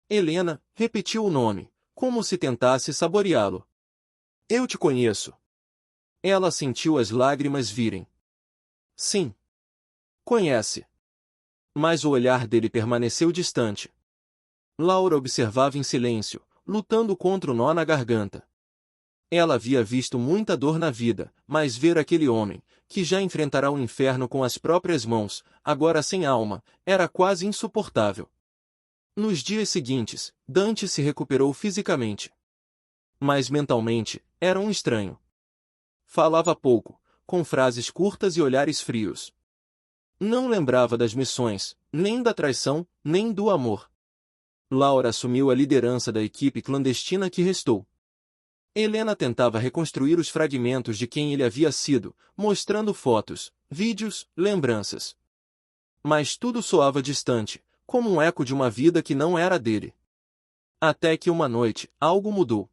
Helena repetiu o nome, como se tentasse saboreá-lo. Eu te conheço. Ela sentiu as lágrimas virem. Sim. Conhece. Mas o olhar dele permaneceu distante. Laura observava em silêncio, lutando contra o nó na garganta. Ela havia visto muita dor na vida, mas ver aquele homem, que já enfrentará o inferno com as próprias mãos, agora sem alma, era quase insuportável. Nos dias seguintes, Dante se recuperou fisicamente. Mas mentalmente, era um estranho. Falava pouco, com frases curtas e olhares frios. Não lembrava das missões, nem da traição, nem do amor. Laura assumiu a liderança da equipe clandestina que restou. Helena tentava reconstruir os fragmentos de quem ele havia sido, mostrando fotos, vídeos, lembranças. Mas tudo soava distante, como um eco de uma vida que não era dele. Até que uma noite, algo mudou.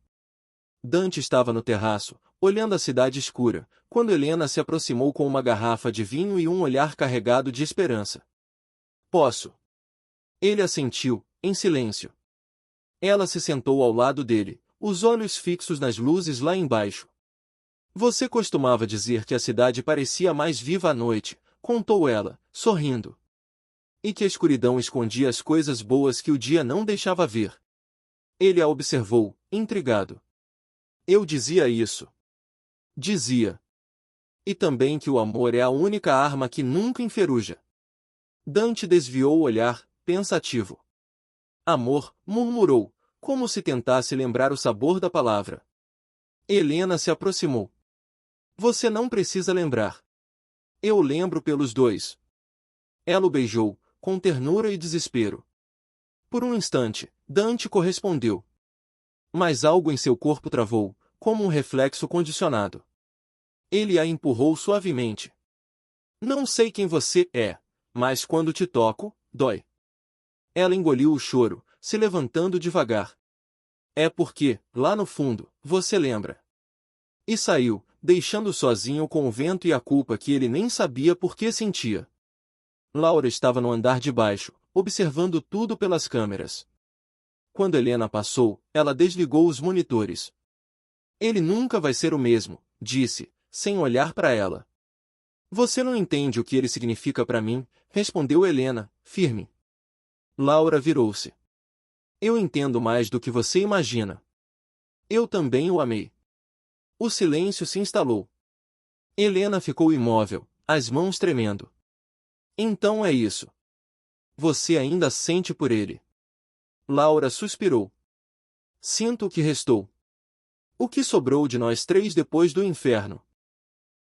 Dante estava no terraço, olhando a cidade escura, quando Helena se aproximou com uma garrafa de vinho e um olhar carregado de esperança. Posso. Ele assentiu, em silêncio. Ela se sentou ao lado dele, os olhos fixos nas luzes lá embaixo. Você costumava dizer que a cidade parecia mais viva à noite, contou ela, sorrindo. E que a escuridão escondia as coisas boas que o dia não deixava ver. Ele a observou, intrigado. Eu dizia isso. Dizia. E também que o amor é a única arma que nunca enferruja. Dante desviou o olhar, pensativo. Amor, murmurou, como se tentasse lembrar o sabor da palavra. Helena se aproximou. Você não precisa lembrar. Eu lembro pelos dois. Ela o beijou, com ternura e desespero. Por um instante, Dante correspondeu. Mas algo em seu corpo travou, como um reflexo condicionado. Ele a empurrou suavemente. Não sei quem você é, mas quando te toco, dói. Ela engoliu o choro, se levantando devagar. É porque, lá no fundo, você lembra. E saiu, deixando sozinho com o vento e a culpa que ele nem sabia por que sentia. Laura estava no andar de baixo, observando tudo pelas câmeras. Quando Helena passou, ela desligou os monitores. Ele nunca vai ser o mesmo, disse, sem olhar para ela. Você não entende o que ele significa para mim, respondeu Helena, firme. Laura virou-se. Eu entendo mais do que você imagina. Eu também o amei. O silêncio se instalou. Helena ficou imóvel, as mãos tremendo. Então é isso. Você ainda sente por ele. Laura suspirou. Sinto o que restou. O que sobrou de nós três depois do inferno?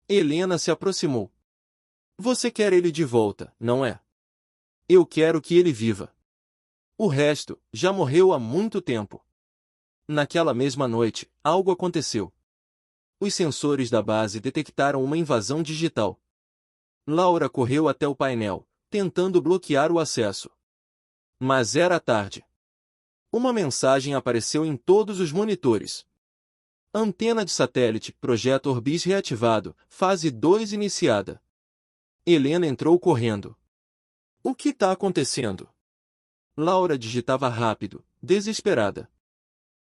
Helena se aproximou. Você quer ele de volta, não é? Eu quero que ele viva. O resto, já morreu há muito tempo. Naquela mesma noite, algo aconteceu. Os sensores da base detectaram uma invasão digital. Laura correu até o painel, tentando bloquear o acesso. Mas era tarde. Uma mensagem apareceu em todos os monitores. Antena de satélite, projeto Orbis reativado, fase 2 iniciada. Helena entrou correndo. O que está acontecendo? Laura digitava rápido, desesperada.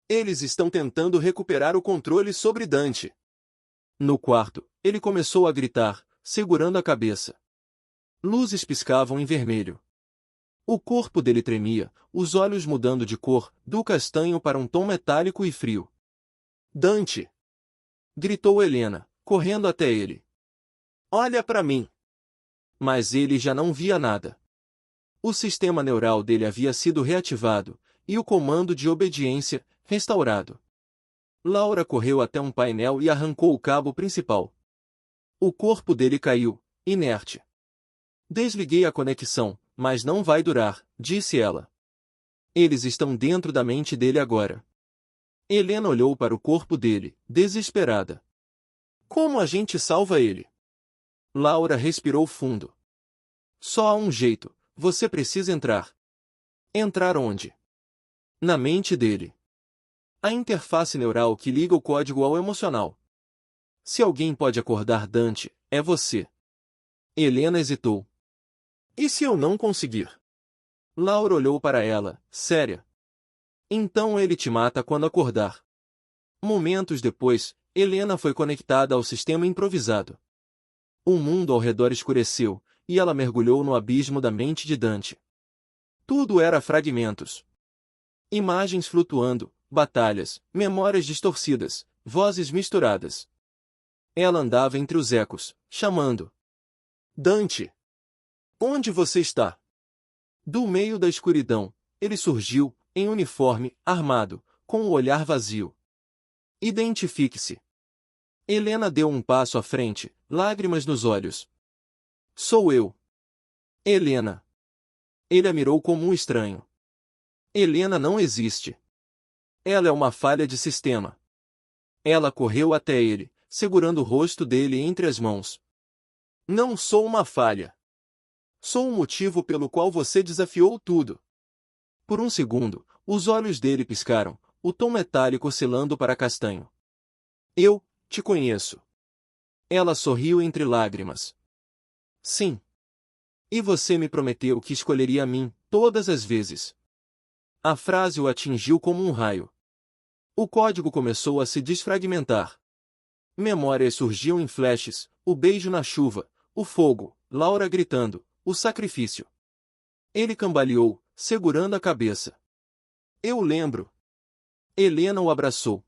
Eles estão tentando recuperar o controle sobre Dante. No quarto, ele começou a gritar, segurando a cabeça. Luzes piscavam em vermelho. O corpo dele tremia, os olhos mudando de cor, do castanho para um tom metálico e frio. Dante! Gritou Helena, correndo até ele. Olha para mim! Mas ele já não via nada. O sistema neural dele havia sido reativado, e o comando de obediência, restaurado. Laura correu até um painel e arrancou o cabo principal. O corpo dele caiu, inerte. Desliguei a conexão, mas não vai durar, disse ela. Eles estão dentro da mente dele agora. Helena olhou para o corpo dele, desesperada. Como a gente salva ele? Laura respirou fundo. Só há um jeito, você precisa entrar. Entrar onde? Na mente dele. A interface neural que liga o código ao emocional. Se alguém pode acordar Dante, é você. Helena hesitou. E se eu não conseguir? Laura olhou para ela, séria. Então ele te mata quando acordar. Momentos depois, Helena foi conectada ao sistema improvisado. O mundo ao redor escureceu, e ela mergulhou no abismo da mente de Dante. Tudo era fragmentos. Imagens flutuando, batalhas, memórias distorcidas, vozes misturadas. Ela andava entre os ecos, chamando. Dante! Onde você está? Do meio da escuridão, ele surgiu, em uniforme, armado, com o olhar vazio. Identifique-se. Helena deu um passo à frente, lágrimas nos olhos. Sou eu. Helena. Ele a mirou como um estranho. Helena não existe. Ela é uma falha de sistema. Ela correu até ele, segurando o rosto dele entre as mãos. Não sou uma falha. Sou o motivo pelo qual você desafiou tudo. Por um segundo, os olhos dele piscaram, o tom metálico oscilando para castanho. Eu te conheço. Ela sorriu entre lágrimas. Sim. E você me prometeu que escolheria a mim, todas as vezes. A frase o atingiu como um raio. O código começou a se desfragmentar. Memórias surgiam em flashes, o beijo na chuva, o fogo, Laura gritando, o sacrifício. Ele cambaleou, segurando a cabeça. Eu lembro. Helena o abraçou.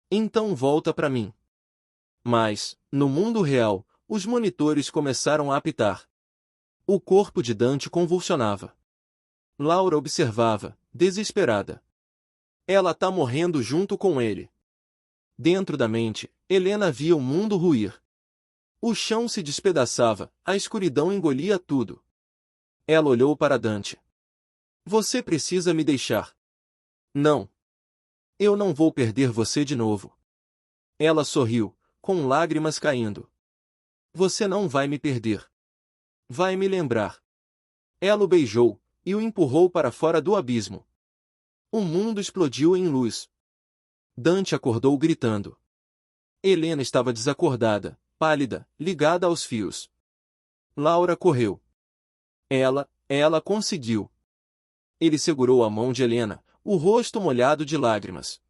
Então volta para mim. Mas, no mundo real, os monitores começaram a apitar. O corpo de Dante convulsionava. Laura observava, desesperada. Ela tá morrendo junto com ele. Dentro da mente, Helena via o mundo ruir. O chão se despedaçava, a escuridão engolia tudo. Ela olhou para Dante. Você precisa me deixar. Não. Eu não vou perder você de novo. Ela sorriu, com lágrimas caindo. Você não vai me perder. Vai me lembrar. Ela o beijou, e o empurrou para fora do abismo. O mundo explodiu em luz. Dante acordou gritando. Helena estava desacordada, pálida, ligada aos fios. Laura correu. Ela conseguiu. Ele segurou a mão de Helena, o rosto molhado de lágrimas.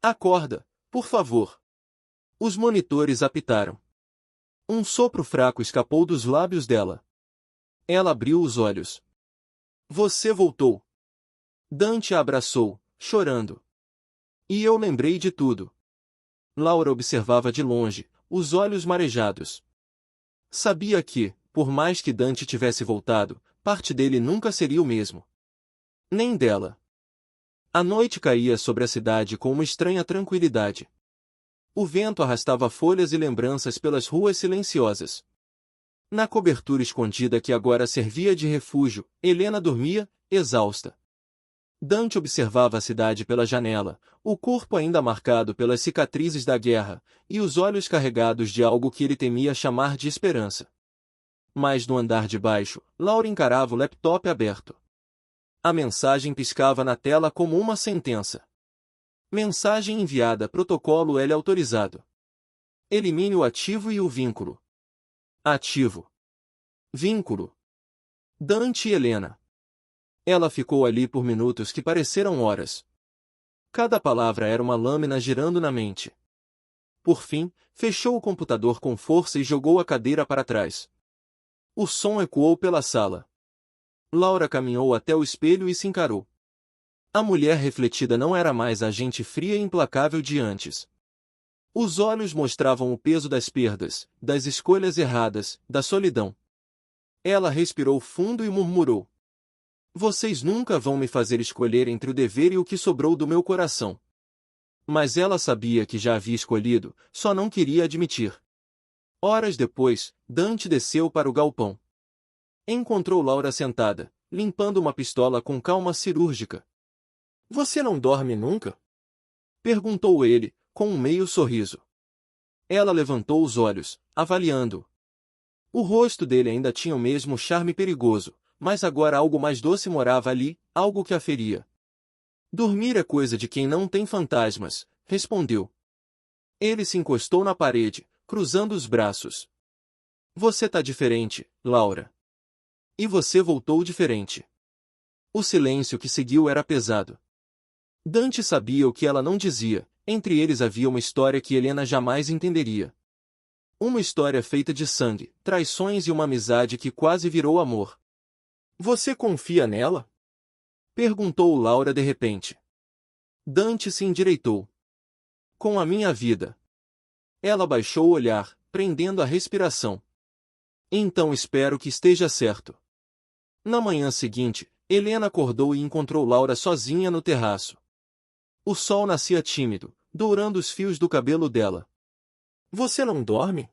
Acorda, por favor. Os monitores apitaram. Um sopro fraco escapou dos lábios dela. Ela abriu os olhos. Você voltou. Dante a abraçou, chorando. E eu lembrei de tudo. Laura observava de longe, os olhos marejados. Sabia que, por mais que Dante tivesse voltado, parte dele nunca seria o mesmo. Nem dela. A noite caía sobre a cidade com uma estranha tranquilidade. O vento arrastava folhas e lembranças pelas ruas silenciosas. Na cobertura escondida que agora servia de refúgio, Helena dormia, exausta. Dante observava a cidade pela janela, o corpo ainda marcado pelas cicatrizes da guerra, e os olhos carregados de algo que ele temia chamar de esperança. Mas no andar de baixo, Laura encarava o laptop aberto. A mensagem piscava na tela como uma sentença. Mensagem enviada, protocolo L autorizado. Elimine o ativo e o vínculo. Ativo. Vínculo. Dante e Helena. Ela ficou ali por minutos que pareceram horas. Cada palavra era uma lâmina girando na mente. Por fim, fechou o computador com força e jogou a cadeira para trás. O som ecoou pela sala. Laura caminhou até o espelho e se encarou. A mulher refletida não era mais a gente fria e implacável de antes. Os olhos mostravam o peso das perdas, das escolhas erradas, da solidão. Ela respirou fundo e murmurou: "Vocês nunca vão me fazer escolher entre o dever e o que sobrou do meu coração." Mas ela sabia que já havia escolhido, só não queria admitir. Horas depois, Dante desceu para o galpão. Encontrou Laura sentada, limpando uma pistola com calma cirúrgica. "Você não dorme nunca?" perguntou ele, com um meio sorriso. Ela levantou os olhos, avaliando-o. O rosto dele ainda tinha o mesmo charme perigoso, mas agora algo mais doce morava ali, algo que a feria. "Dormir é coisa de quem não tem fantasmas", respondeu. Ele se encostou na parede, cruzando os braços. "Você tá diferente, Laura." E você voltou diferente. O silêncio que seguiu era pesado. Dante sabia o que ela não dizia, entre eles havia uma história que Helena jamais entenderia. Uma história feita de sangue, traições e uma amizade que quase virou amor. "Você confia nela?" perguntou Laura de repente. Dante se endireitou. "Com a minha vida." Ela baixou o olhar, prendendo a respiração. "Então espero que esteja certo." Na manhã seguinte, Helena acordou e encontrou Laura sozinha no terraço. O sol nascia tímido, dourando os fios do cabelo dela. "Você não dorme?"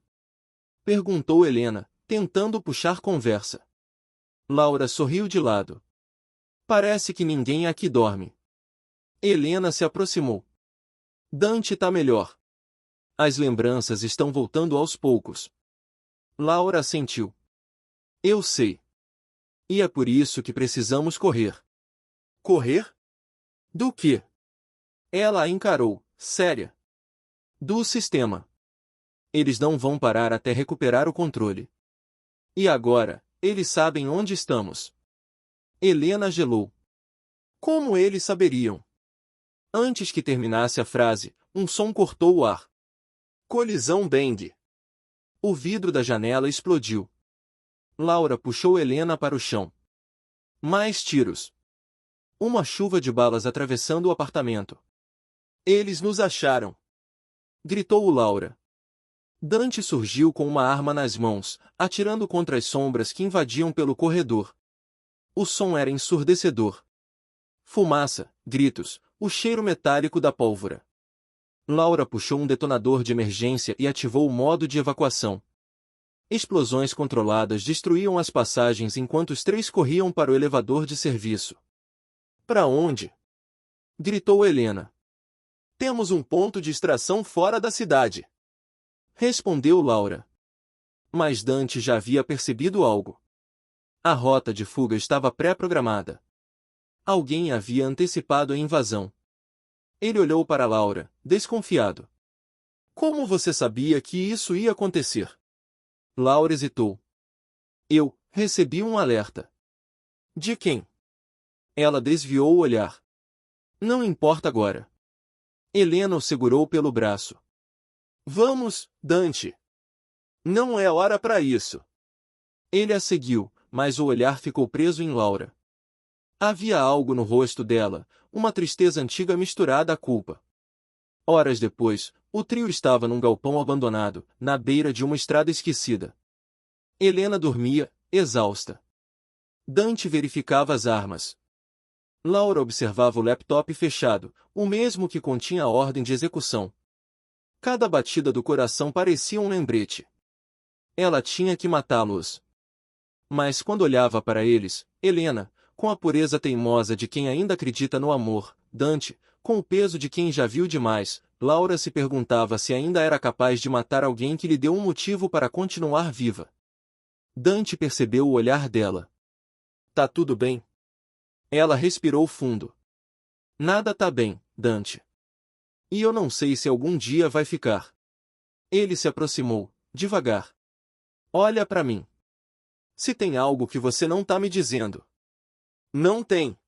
perguntou Helena, tentando puxar conversa. Laura sorriu de lado. "Parece que ninguém aqui dorme." Helena se aproximou. "Dante tá melhor. As lembranças estão voltando aos poucos." Laura assentiu. "Eu sei. E é por isso que precisamos correr." "Correr? Do quê?" Ela a encarou, séria. "Do sistema. Eles não vão parar até recuperar o controle. E agora, eles sabem onde estamos." Helena gelou. "Como eles saberiam?" Antes que terminasse a frase, um som cortou o ar. Colisão Bang. O vidro da janela explodiu. Laura puxou Helena para o chão. Mais tiros. Uma chuva de balas atravessando o apartamento. "Eles nos acharam!" gritou Laura. Dante surgiu com uma arma nas mãos, atirando contra as sombras que invadiam pelo corredor. O som era ensurdecedor. Fumaça, gritos, o cheiro metálico da pólvora. Laura puxou um detonador de emergência e ativou o modo de evacuação. Explosões controladas destruíam as passagens enquanto os três corriam para o elevador de serviço. "Para onde?" gritou Helena. "Temos um ponto de extração fora da cidade", respondeu Laura. Mas Dante já havia percebido algo. A rota de fuga estava pré-programada. Alguém havia antecipado a invasão. Ele olhou para Laura, desconfiado. "Como você sabia que isso ia acontecer?" Laura hesitou. "Eu recebi um alerta." "De quem?" Ela desviou o olhar. "Não importa agora." Helena o segurou pelo braço. "Vamos, Dante. Não é hora para isso." Ele a seguiu, mas o olhar ficou preso em Laura. Havia algo no rosto dela, uma tristeza antiga misturada à culpa. Horas depois, o trio estava num galpão abandonado, na beira de uma estrada esquecida. Helena dormia, exausta. Dante verificava as armas. Laura observava o laptop fechado, o mesmo que continha a ordem de execução. Cada batida do coração parecia um lembrete. Ela tinha que matá-los. Mas quando olhava para eles, Helena, com a pureza teimosa de quem ainda acredita no amor, Dante, com o peso de quem já viu demais, Laura se perguntava se ainda era capaz de matar alguém que lhe deu um motivo para continuar viva. Dante percebeu o olhar dela. "Tá tudo bem?" Ela respirou fundo. "Nada tá bem, Dante. E eu não sei se algum dia vai ficar." Ele se aproximou, devagar. "Olha para mim." Se tem algo que você não tá me dizendo. Não tem.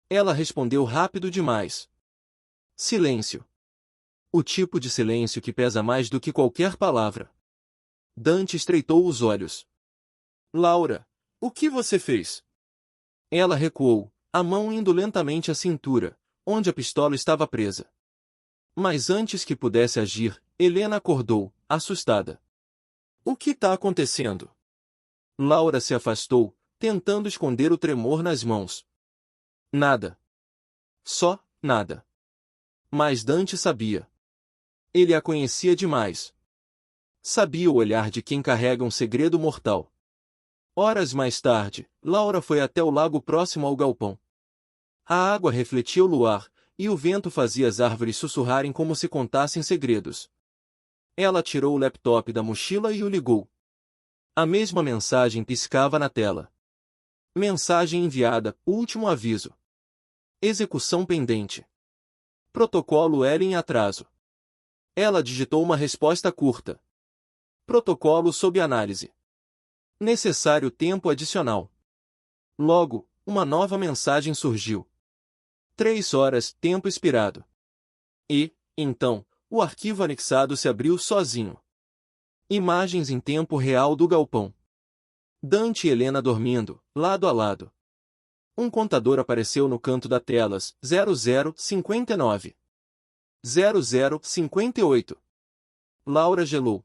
Ela respondeu rápido demais. Silêncio. O tipo de silêncio que pesa mais do que qualquer palavra. Dante estreitou os olhos. Laura, o que você fez? Ela recuou, a mão indo lentamente à cintura, onde a pistola estava presa. Mas antes que pudesse agir, Helena acordou, assustada. O que está acontecendo? Laura se afastou, tentando esconder o tremor nas mãos. Nada. Só, nada. Mas Dante sabia. Ele a conhecia demais. Sabia o olhar de quem carrega um segredo mortal. Horas mais tarde, Laura foi até o lago próximo ao galpão. A água refletia o luar, e o vento fazia as árvores sussurrarem como se contassem segredos. Ela tirou o laptop da mochila e o ligou. A mesma mensagem piscava na tela. Mensagem enviada, último aviso. Execução pendente. Protocolo L em atraso. Ela digitou uma resposta curta. Protocolo sob análise. Necessário tempo adicional. Logo, uma nova mensagem surgiu. 3 horas, tempo expirado. E, então, o arquivo anexado se abriu sozinho. Imagens em tempo real do galpão. Dante e Helena dormindo, lado a lado. Um contador apareceu no canto da telas, 0059. 0058. Laura gelou.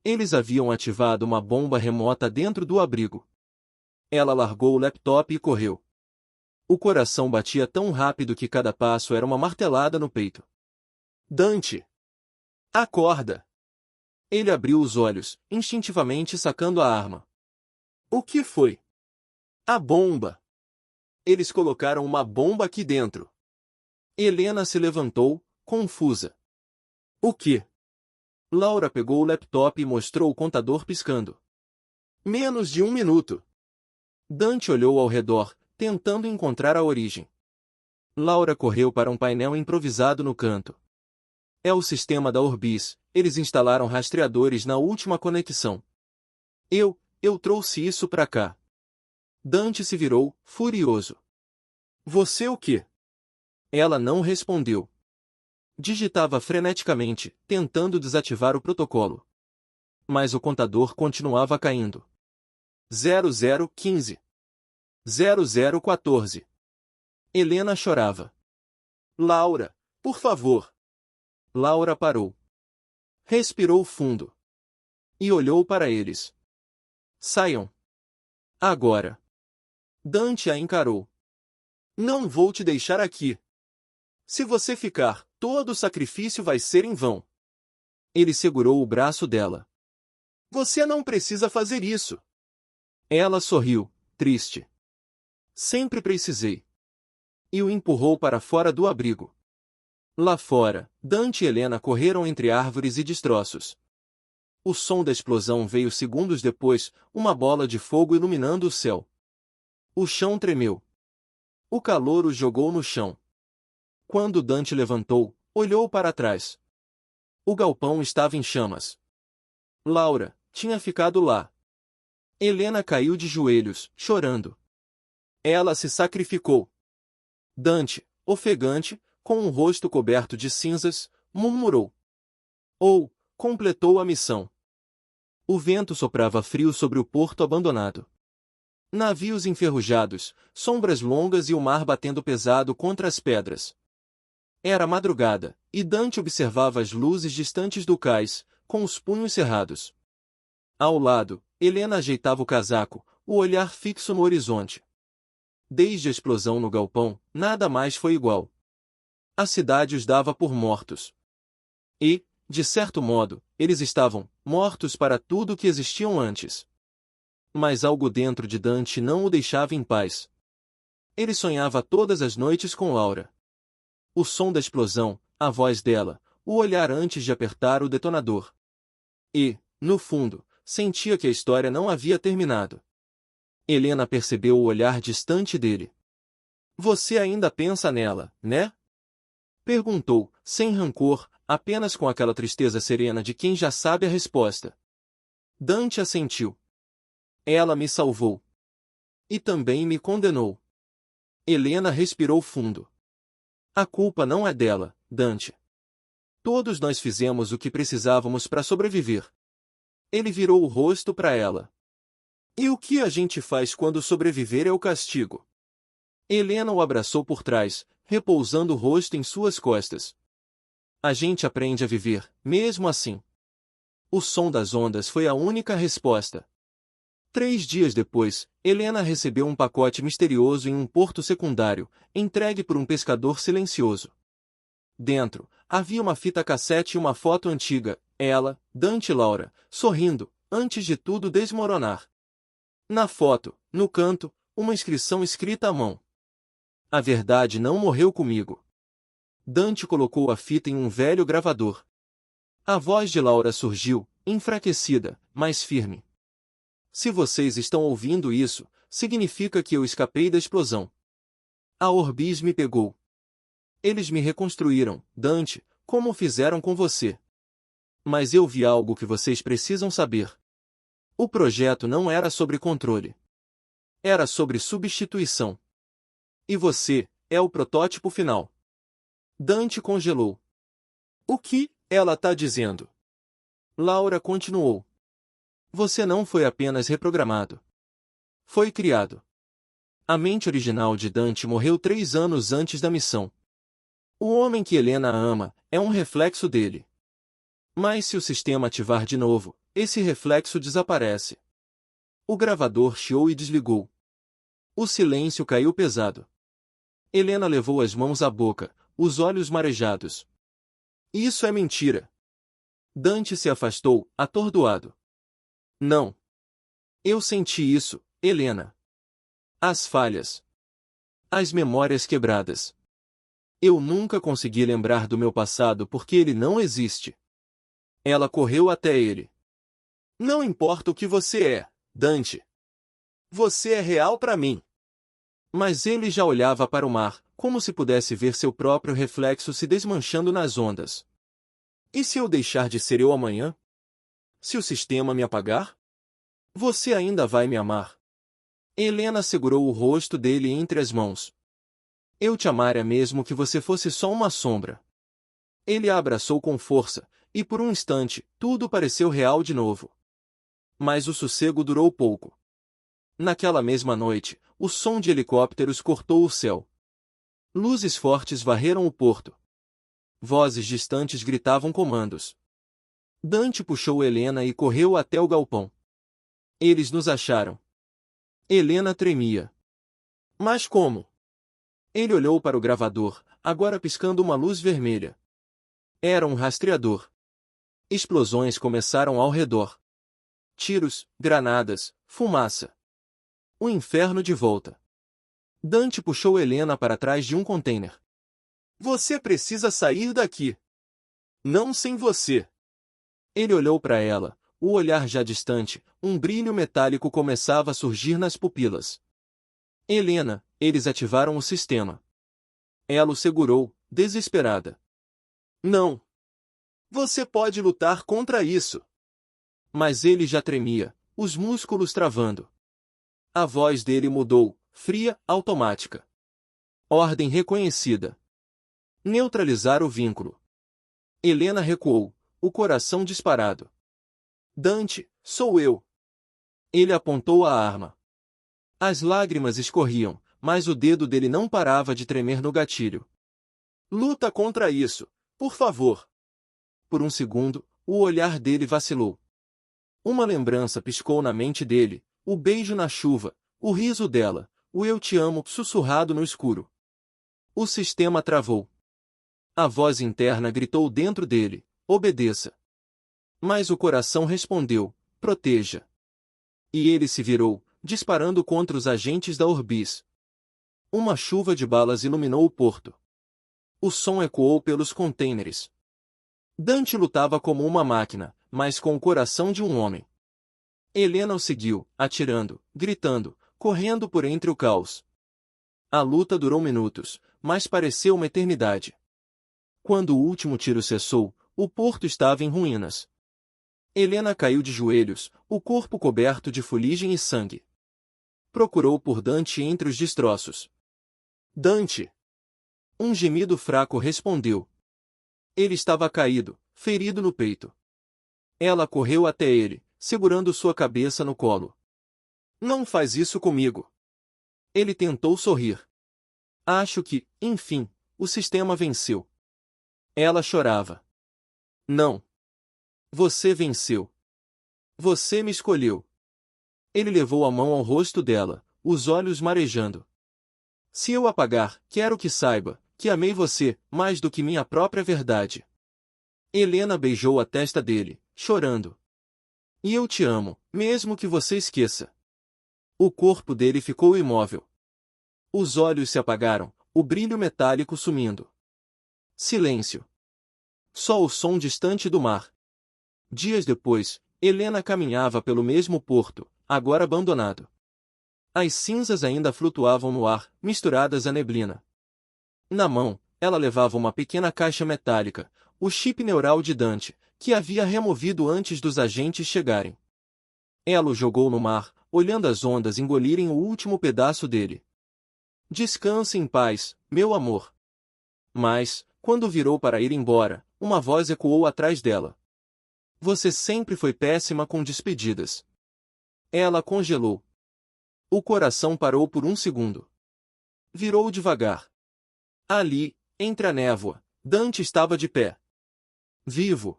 Eles haviam ativado uma bomba remota dentro do abrigo. Ela largou o laptop e correu. O coração batia tão rápido que cada passo era uma martelada no peito. Dante! Acorda! Ele abriu os olhos, instintivamente sacando a arma. O que foi? A bomba! Eles colocaram uma bomba aqui dentro. Helena se levantou, confusa. O quê? Laura pegou o laptop e mostrou o contador piscando. Menos de 1 minuto. Dante olhou ao redor, tentando encontrar a origem. Laura correu para um painel improvisado no canto. É o sistema da Orbis, eles instalaram rastreadores na última conexão. Eu trouxe isso pra cá. Dante se virou, furioso. Você o quê? Ela não respondeu. Digitava freneticamente, tentando desativar o protocolo. Mas o contador continuava caindo. 0015. 0014. Helena chorava. Laura, por favor. Laura parou. Respirou fundo. E olhou para eles. Saiam. Agora. Dante a encarou. Não vou te deixar aqui. Se você ficar, todo o sacrifício vai ser em vão. Ele segurou o braço dela. Você não precisa fazer isso. Ela sorriu, triste. Sempre precisei. E o empurrou para fora do abrigo. Lá fora, Dante e Helena correram entre árvores e destroços. O som da explosão veio segundos depois, uma bola de fogo iluminando o céu. O chão tremeu. O calor os jogou no chão. Quando Dante levantou, olhou para trás. O galpão estava em chamas. Laura tinha ficado lá. Helena caiu de joelhos, chorando. Ela se sacrificou. Dante, ofegante, com um rosto coberto de cinzas, murmurou. Completou a missão. O vento soprava frio sobre o porto abandonado. Navios enferrujados, sombras longas e o mar batendo pesado contra as pedras. Era madrugada, e Dante observava as luzes distantes do cais, com os punhos cerrados. Ao lado, Helena ajeitava o casaco, o olhar fixo no horizonte. Desde a explosão no galpão, nada mais foi igual. A cidade os dava por mortos. E, de certo modo, eles estavam mortos para tudo que existiam antes. Mas algo dentro de Dante não o deixava em paz. Ele sonhava todas as noites com Laura. O som da explosão, a voz dela, o olhar antes de apertar o detonador. E, no fundo, sentia que a história não havia terminado. Helena percebeu o olhar distante dele. Você ainda pensa nela, né? Perguntou, sem rancor, apenas com aquela tristeza serena de quem já sabe a resposta. Dante assentiu. Ela me salvou. E também me condenou. Helena respirou fundo. A culpa não é dela, Dante. Todos nós fizemos o que precisávamos para sobreviver. Ele virou o rosto para ela. E o que a gente faz quando sobreviver é o castigo? Helena o abraçou por trás, repousando o rosto em suas costas. A gente aprende a viver, mesmo assim. O som das ondas foi a única resposta. 3 dias depois, Helena recebeu um pacote misterioso em um porto secundário, entregue por um pescador silencioso. Dentro, havia uma fita cassete e uma foto antiga, ela, Dante e Laura, sorrindo, antes de tudo desmoronar. Na foto, no canto, uma inscrição escrita à mão. A verdade não morreu comigo. Dante colocou a fita em um velho gravador. A voz de Laura surgiu, enfraquecida, mas firme. Se vocês estão ouvindo isso, significa que eu escapei da explosão. A Orbis me pegou. Eles me reconstruíram, Dante, como fizeram com você. Mas eu vi algo que vocês precisam saber. O projeto não era sobre controle. Era sobre substituição. E você, é o protótipo final. Dante congelou. O que ela está dizendo? Laura continuou. Você não foi apenas reprogramado. Foi criado. A mente original de Dante morreu 3 anos antes da missão. O homem que Helena ama é um reflexo dele. Mas se o sistema ativar de novo, esse reflexo desaparece. O gravador chiou e desligou. O silêncio caiu pesado. Helena levou as mãos à boca, os olhos marejados. Isso é mentira. Dante se afastou, atordoado. Não. Eu senti isso, Helena. As falhas. As memórias quebradas. Eu nunca consegui lembrar do meu passado porque ele não existe. Ela correu até ele. Não importa o que você é, Dante. Você é real para mim. Mas ele já olhava para o mar, como se pudesse ver seu próprio reflexo se desmanchando nas ondas. E se eu deixar de ser eu amanhã? Se o sistema me apagar? Você ainda vai me amar. Helena segurou o rosto dele entre as mãos. Eu te amaria mesmo que você fosse só uma sombra. Ele a abraçou com força, e por um instante, tudo pareceu real de novo. Mas o sossego durou pouco. Naquela mesma noite, o som de helicópteros cortou o céu. Luzes fortes varreram o porto. Vozes distantes gritavam comandos. Dante puxou Helena e correu até o galpão. Eles nos acharam. Helena tremia. Mas como? Ele olhou para o gravador, agora piscando uma luz vermelha. Era um rastreador. Explosões começaram ao redor. Tiros, granadas, fumaça. O inferno de volta. Dante puxou Helena para trás de um container. Você precisa sair daqui. Não sem você. Ele olhou para ela, o olhar já distante, um brilho metálico começava a surgir nas pupilas. Helena, eles ativaram o sistema. Ela o segurou, desesperada. Não. Você pode lutar contra isso. Mas ele já tremia, os músculos travando. A voz dele mudou, fria, automática. Ordem reconhecida. Neutralizar o vínculo. Helena recuou, o coração disparado. Dante, sou eu. Ele apontou a arma. As lágrimas escorriam, mas o dedo dele não parava de tremer no gatilho. Luta contra isso, por favor. Por um segundo, o olhar dele vacilou. Uma lembrança piscou na mente dele, o beijo na chuva, o riso dela, o eu te amo sussurrado no escuro. O sistema travou. A voz interna gritou dentro dele, obedeça. Mas o coração respondeu, proteja. E ele se virou, disparando contra os agentes da Orbis. Uma chuva de balas iluminou o porto. O som ecoou pelos contêineres. Dante lutava como uma máquina, mas com o coração de um homem. Helena o seguiu, atirando, gritando, correndo por entre o caos. A luta durou minutos, mas pareceu uma eternidade. Quando o último tiro cessou, o porto estava em ruínas. Helena caiu de joelhos, o corpo coberto de fuligem e sangue. Procurou por Dante entre os destroços. Dante! Um gemido fraco respondeu. Ele estava caído, ferido no peito. Ela correu até ele, segurando sua cabeça no colo. Não faz isso comigo. Ele tentou sorrir. Acho que, enfim, o sistema venceu. Ela chorava. Não. Você venceu. Você me escolheu. Ele levou a mão ao rosto dela, os olhos marejando. Se eu apagar, quero que saiba que amei você mais do que minha própria verdade. Helena beijou a testa dele, chorando. E eu te amo, mesmo que você esqueça. O corpo dele ficou imóvel. Os olhos se apagaram, o brilho metálico sumindo. Silêncio. Só o som distante do mar. Dias depois, Helena caminhava pelo mesmo porto, agora abandonado. As cinzas ainda flutuavam no ar, misturadas à neblina. Na mão, ela levava uma pequena caixa metálica, o chip neural de Dante, que havia removido antes dos agentes chegarem. Ela o jogou no mar, olhando as ondas engolirem o último pedaço dele. Descanse em paz, meu amor. Mas, quando virou para ir embora, uma voz ecoou atrás dela. Você sempre foi péssima com despedidas. Ela congelou. O coração parou por um segundo. Virou devagar. Ali, entre a névoa, Dante estava de pé. Vivo.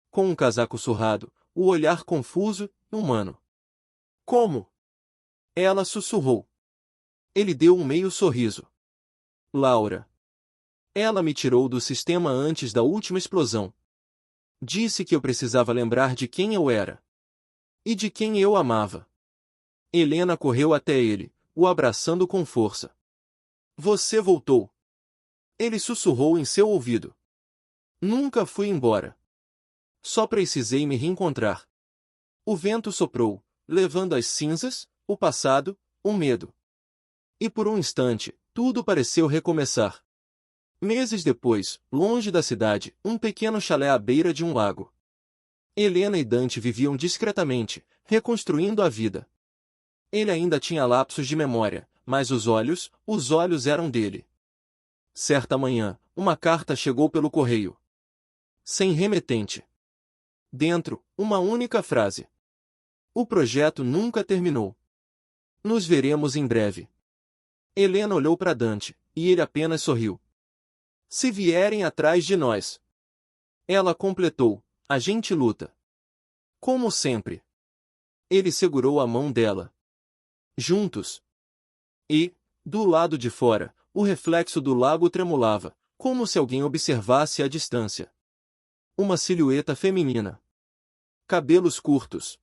Com um casaco surrado, o olhar confuso, humano. Como? Ela sussurrou. Ele deu um meio sorriso. Laura. Ela me tirou do sistema antes da última explosão. Disse que eu precisava lembrar de quem eu era. E de quem eu amava. Helena correu até ele, o abraçando com força. Você voltou. Ele sussurrou em seu ouvido. Nunca fui embora. Só precisei me reencontrar. O vento soprou, levando as cinzas, o passado, o medo. E por um instante, tudo pareceu recomeçar. Meses depois, longe da cidade, um pequeno chalé à beira de um lago. Helena e Dante viviam discretamente, reconstruindo a vida. Ele ainda tinha lapsos de memória, mas os olhos eram dele. Certa manhã, uma carta chegou pelo correio. Sem remetente. Dentro, uma única frase. O projeto nunca terminou. Nos veremos em breve. Helena olhou para Dante, e ele apenas sorriu. Se vierem atrás de nós. Ela completou, a gente luta. Como sempre. Ele segurou a mão dela. Juntos. E, do lado de fora, o reflexo do lago tremulava, como se alguém observasse à distância. Uma silhueta feminina. Cabelos curtos.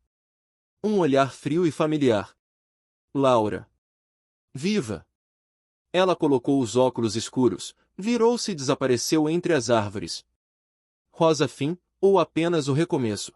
Um olhar frio e familiar. Laura. Viva! Ela colocou os óculos escuros, virou-se e desapareceu entre as árvores. Rosa fim, ou apenas o recomeço?